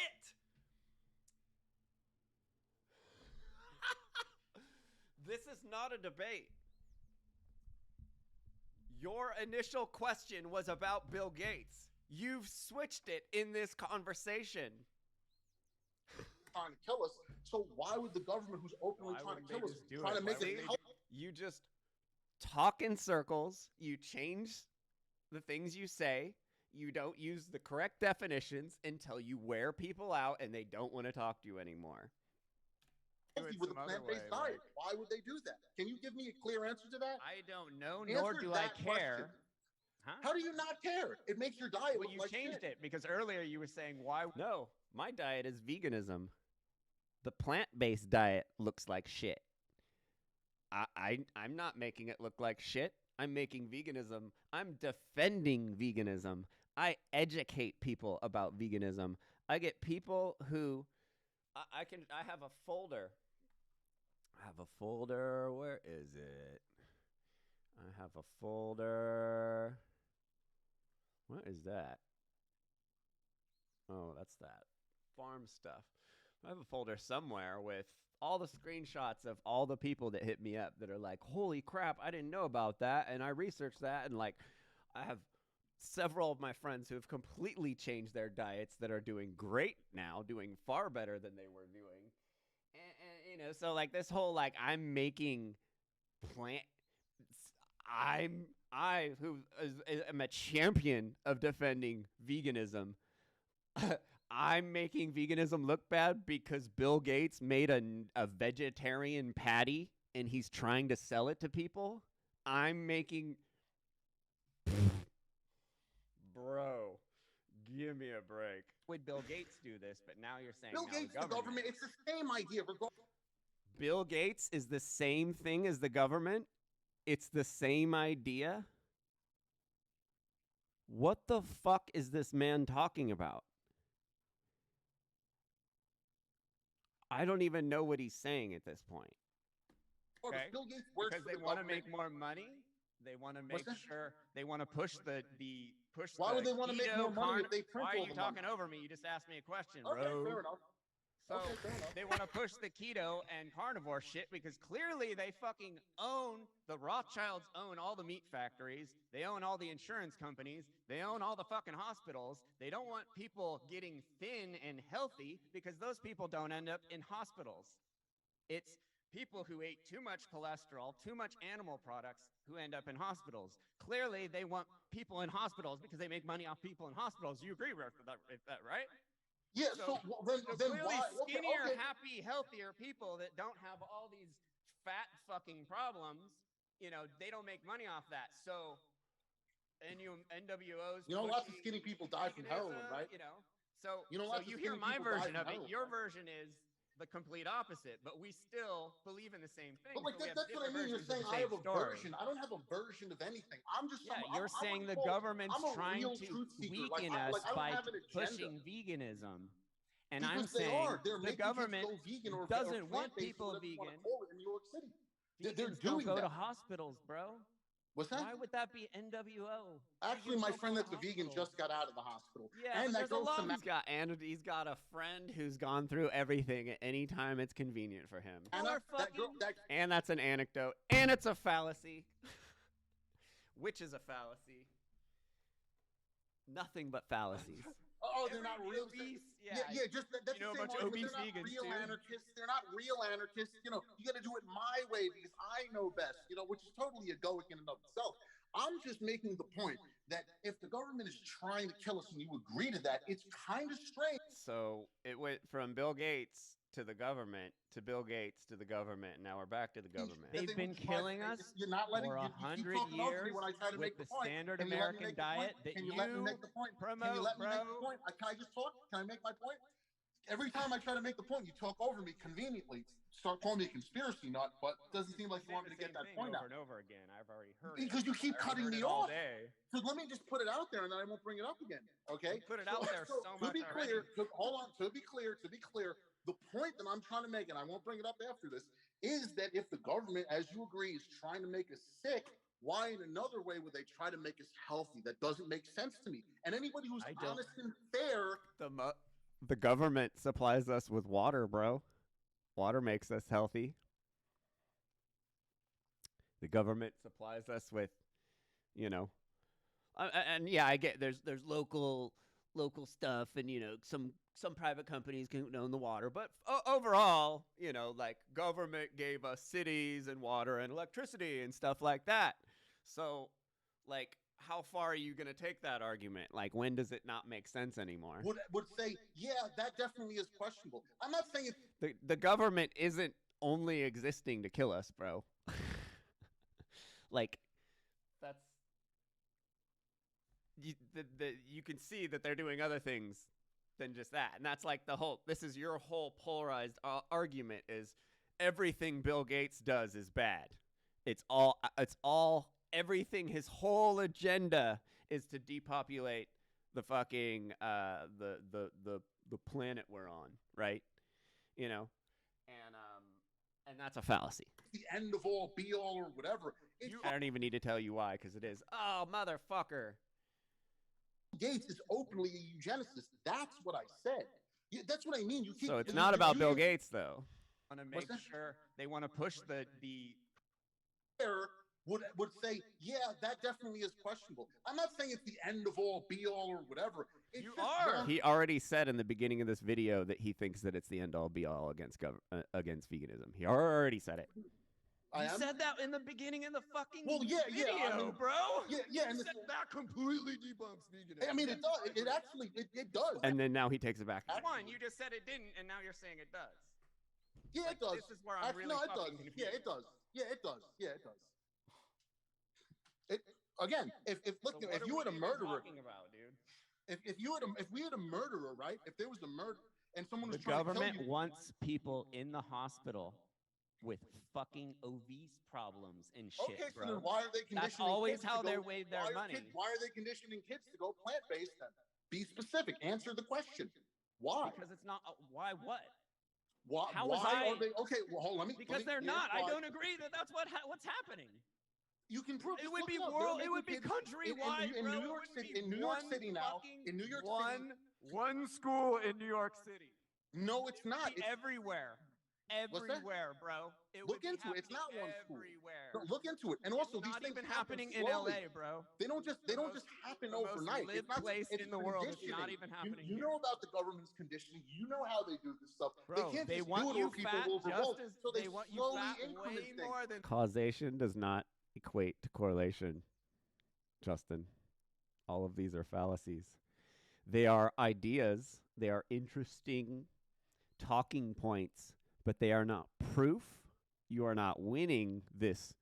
This is not a debate. Your initial question was about Bill Gates. You've switched it in this conversation. Trying to kill us. So why would the government, who's openly trying to kill us, try to make it help? You just talk in circles. You change the things you say. You don't use the correct definitions until you wear people out and they don't want to talk to you anymore. With a plant-based diet. Why would they do that? Can you give me a clear answer to that? I don't know, nor do I care. Huh? How do you not care? It makes your diet look like shit. You changed it because earlier you were saying why. No, my diet is veganism. The plant-based diet looks like shit. I'm not making it look like shit. I'm making veganism. I'm defending veganism. I educate people about veganism. I get people who I have a folder. Where is it? I have a folder. What is that? Oh, that's that. Farm stuff. I have a folder somewhere with all the screenshots of all the people that hit me up that are like, holy crap, I didn't know about that. And I researched that. And like, I have several of my friends who have completely changed their diets that are doing great now, doing far better than they were doing. And you know, so like this whole, like, I'm making plant, I who am a champion of defending veganism. I'm making veganism look bad because Bill Gates made a vegetarian patty and he's trying to sell it to people. I'm making... Bro, give me a break. Would Bill Gates do this? But now you're saying Bill Gates, the government, it's the same idea. Bill Gates is the same thing as the government? It's the same idea? What the fuck is this man talking about? I don't even know what he's saying at this point. Okay. Bill Gates works because they want to make more money. They want to make sure they want to push the push. Why would they want to make more money if they print all the money? Why are you talking over me? You just asked me a question, okay, bro. Fair enough. So they want to push the keto and carnivore shit because clearly they fucking own, the Rothschilds own all the meat factories. They own all the insurance companies. They own all the fucking hospitals. They don't want people getting thin and healthy because those people don't end up in hospitals. It's people who ate too much cholesterol, too much animal products who end up in hospitals. Clearly they want people in hospitals because they make money off people in hospitals. You agree with that, right? Yeah, so then clearly why? Skinnier, happy, healthier people that don't have all these fat fucking problems, you know, they don't make money off that. So, NWOs. You know, lots of skinny people die from heroin, right? You know, so you hear hear my version of it. Your version is the complete opposite, but we still believe in the same thing. But like that's what I mean. You're saying I have a version. I don't have a version of anything. I'm just you're saying the government's trying to weaken us by pushing veganism. And I'm saying the government doesn't want people vegan. In New York City. Vegans don't go to hospitals, bro. What's that? Why would that be NWO? Actually, my friend that's a vegan just got out of the hospital. Yeah, and but that there's a goes to lot- He's got a friend who's gone through everything at any time it's convenient for him. and Or that girl, fucking- that And that's an anecdote. And it's a fallacy. Which is a fallacy. Nothing but fallacies. oh, they're not real. obese. Yeah, just that's You know the a same bunch of argument. obese They're not vegans, real too. anarchists. They're not real anarchists. You know, you got to do it my way because I know best. You know, which is totally egoic in and of itself. I'm just making the point that if the government is trying to kill us and you agree to that, it's kind of strange. So it went from Bill Gates to the government to Bill Gates to the government, and now we're back to the government. They've That been would try- killing us You're not letting for you keep 100 talking over me years when I try to with make the the point. standard Can you let me American make the point? diet that Can you let me you make the point? Can you promote, let me make the bro. point? Can I just talk? Can I make my point? Every time I try to make the point, you talk over me conveniently. Start calling me a conspiracy nut, but it doesn't seem like you want me to get that point out. over and over again. I've already heard Because you keep cutting me all off. day. So let me just put it out there, and then I won't bring it up again. Okay? You put it out there so to much be clear, already. hold on. To be clear, the point that I'm trying to make, and I won't bring it up after this, is that if the government, as you agree, is trying to make us sick, why in another way would they try to make us healthy? That doesn't make sense to me. And anybody who's I don't- honest and fair, The government supplies us with water, bro. Water makes us healthy. The government supplies us with, you know, and yeah, I get there's local stuff, and you know some private companies can own the water, but overall, you know, like government gave us cities and water and electricity and stuff like that. So, like, how far are you gonna take that argument? Like, when does it not make sense anymore? would say, yeah, that definitely is questionable. I'm not saying it's The government isn't only existing to kill us, bro. Like, that's you can see that they're doing other things than just that, and that's like this is your whole polarized argument is everything Bill Gates does is bad. It's all everything. His whole agenda is to depopulate the fucking the planet we're on, right? You know, and that's a fallacy. the end of all, be all, or whatever. It's I don't even need to tell you why, because it is. Oh, motherfucker. Gates is openly a eugenicist. That's what I said. That's what I mean. You keep. So it's not about Bill Gates, though. Want to What's make that? sure they want to push the Fair would say, yeah, that definitely is questionable. I'm not saying it's the end of all, be all, or whatever. It's You just are. one- He already said in the beginning of this video that he thinks that it's the end all be all against against veganism. He already said it. I You am. said that in the beginning of the fucking Well, yeah, video, I mean, bro. Yeah, and You this, said that completely debunks veganism. I mean, it does. It actually, it does. And then now he takes it back. One, you just said it didn't, and now you're saying it does. Yeah, Like, it does. This is where I'm Actually, really no, it does. fucking confused. Yeah, it does. Yeah, it does. Yeah, it does. It again. If look, So if what you are had a we even murderer, talking about, dude? if we had a murderer, right? If there was a murder and someone The was trying to government kill you, wants people in the hospital with fucking obese problems and shit, okay, so bro. then why are they conditioning? That's always kids to how go- they weigh their money. Why are they conditioning kids to go plant-based then? Be specific. Answer the question. Why? Because it's not. Why what? Why? how why was I- are they? Okay, well, hold. Let me. Because let me they're here's not. I why. don't agree that that's what's happening. You can prove. It would look be up. They're world. It making would be kids- countrywide, in bro. New It York wouldn't City. be In New York one City now. fucking- In New York City. One school in New York City. No, it's It would not. be It's, everywhere. What's that? Everywhere, bro. It Look would be into it. It's not happening one school. everywhere. no, look into it. And also, It's these not things even happen happening in slowly. LA, bro. They don't just happen the most overnight. lived It's not place it's in the world. It's not conditioning. even happening You here. know about the government's conditioning. You know how they do this stuff. Bro, they can't they just want do it you or people fat will revolt. just as So they want you slowly fat increment way things. more than Causation does not equate to correlation, Justin. All of these are fallacies. They are ideas. They are interesting talking points, but they are not proof. You are not winning this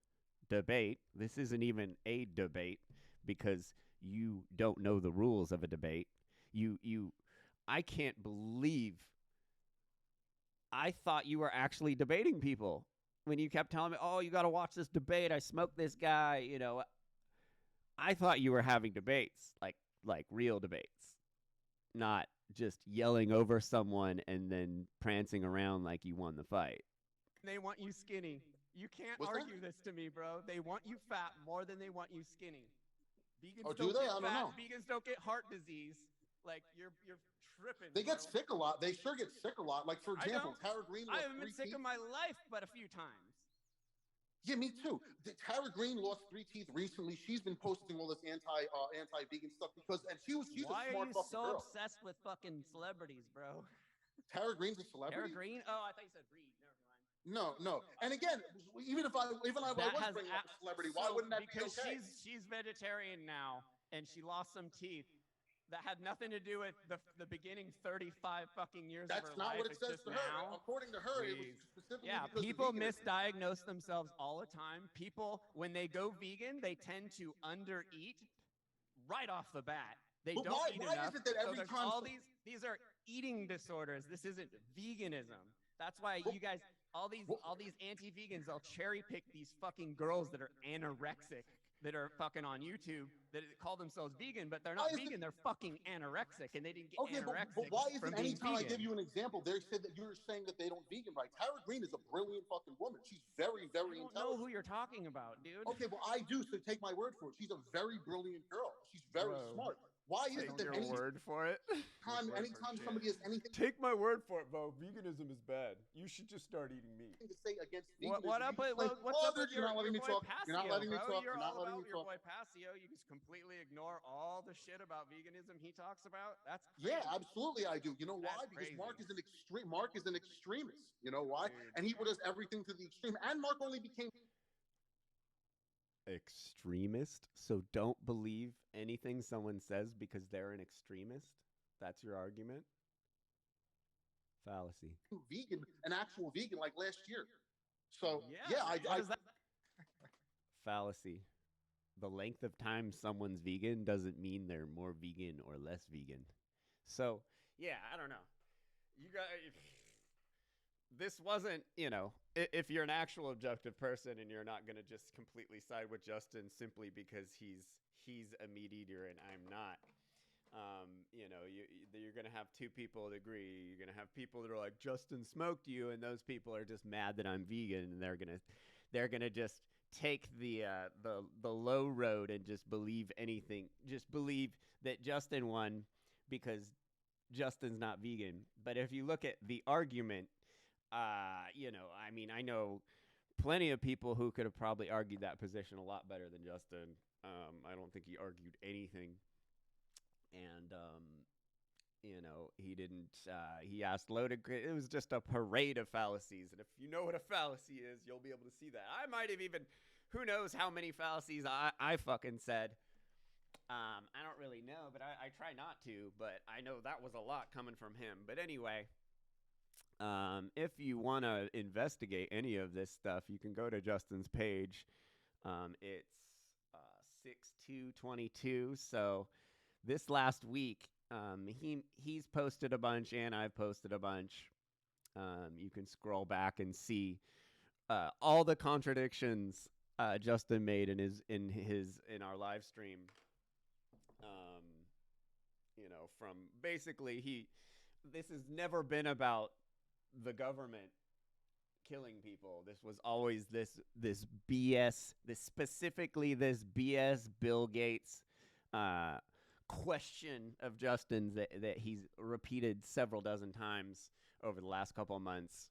debate. This isn't even a debate because you don't know the rules of a debate. I can't believe I thought you were actually debating people when you kept telling me, "Oh, you got to watch this debate. I smoked this guy." You know, I thought you were having debates, like real debates, not just yelling over someone and then prancing around like you won the fight. they want you skinny. You can't What's that? argue this to me, bro. They want you fat more than they want you skinny. Vegans Oh, don't do they? get I don't fat. know. Vegans don't get heart disease. Like you're tripping. They get bro. sick a lot. They sure get sick a lot. Like, for I example, don't. Tara Green I lost haven't been 3 sick teeth. in my life but a few times. Yeah, me too. Tara Green lost 3 teeth recently. She's been posting all this anti-vegan stuff and she's a Why are smart you fucking so girl. obsessed with fucking celebrities, bro? Tara Green's a Tara celebrity? Green? Oh, I thought you said Reed. Never mind. No. And again, even if I was bringing up a celebrity, why wouldn't that be because okay? she's vegetarian now and she lost some teeth. That had nothing to do with the beginning 35 fucking years of That's her not life. what it It's says just to her. now. According to her, it was Please. specifically Yeah, because people of veganism. misdiagnose themselves all the time. People, when they go vegan, they tend to undereat right off the bat. They But don't why eat is enough. it that So every there's time all these are eating disorders. This isn't veganism. That's why you guys, all these anti-vegans, they'll cherry pick these fucking girls that are anorexic, that are fucking on YouTube, that call themselves vegan, but they're not vegan. They're fucking anorexic, and they didn't get anorexic but why from isn't being anytime I vegan. give you an example, they said that you're saying that they don't vegan right? Tara Green is a brilliant fucking woman. She's very, very I don't know intelligent. who you're talking about, dude. Okay, well, I do, so take my word for it. She's a very brilliant girl. She's very Bro. smart. Why is Take it that your word for it. anytime somebody has anything Take my word for it, Bo. Veganism is bad. You should just start eating meat. to say against veganism, What up you with just what's oh, up with you're your not letting me boy talk. Passio, You're not letting me bro? talk. You're You're not all letting about me your talk. boy Passio. You just completely ignore all the shit about veganism he talks about. That's Yeah, crazy. absolutely, I do. You know why? That's Because crazy. Mark is an extremist. You know why? Dude. And he does everything to the extreme. And Mark only became Extremist? So don't believe anything someone says because they're an extremist? That's your argument? Fallacy. vegan, an actual vegan, like last year. So what is that? Fallacy. The length of time someone's vegan doesn't mean they're more vegan or less vegan. So, yeah, I don't know. You got this wasn't, if you're an actual objective person and you're not going to just completely side with Justin simply because he's a meat eater and I'm not. You're going to have two people that agree. You're going to have people that are like, Justin smoked you, and those people are just mad that I'm vegan, and they're gonna just take the low road and just believe anything. Just believe that Justin won because Justin's not vegan. But if you look at the argument, I know plenty of people who could have probably argued that position a lot better than Justin. I don't think he argued anything. And, he didn't, he asked loaded, it was just a parade of fallacies. And if you know what a fallacy is, you'll be able to see that. I might have even, who knows how many fallacies I fucking said. I don't really know, but I try not to, but I know that was a lot coming from him. But anyway, if you want to investigate any of this stuff, you can go to Justin's page. It's 6222. So this last week, he's posted a bunch and I've posted a bunch. You can scroll back and see all the contradictions Justin made in our live stream. From basically this has never been about the government killing people. This was always this BS, specifically this BS Bill Gates question of Justin's that he's repeated several dozen times over the last couple of months.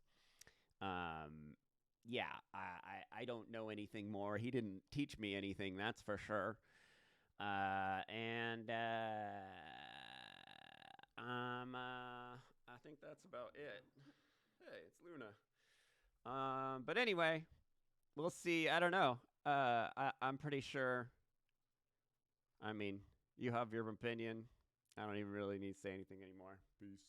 I don't know anything more. He didn't teach me anything, that's for sure. I think that's about it. Hey, it's Luna. But anyway, we'll see. I don't know. I'm pretty sure. I mean, you have your opinion. I don't even really need to say anything anymore. Peace.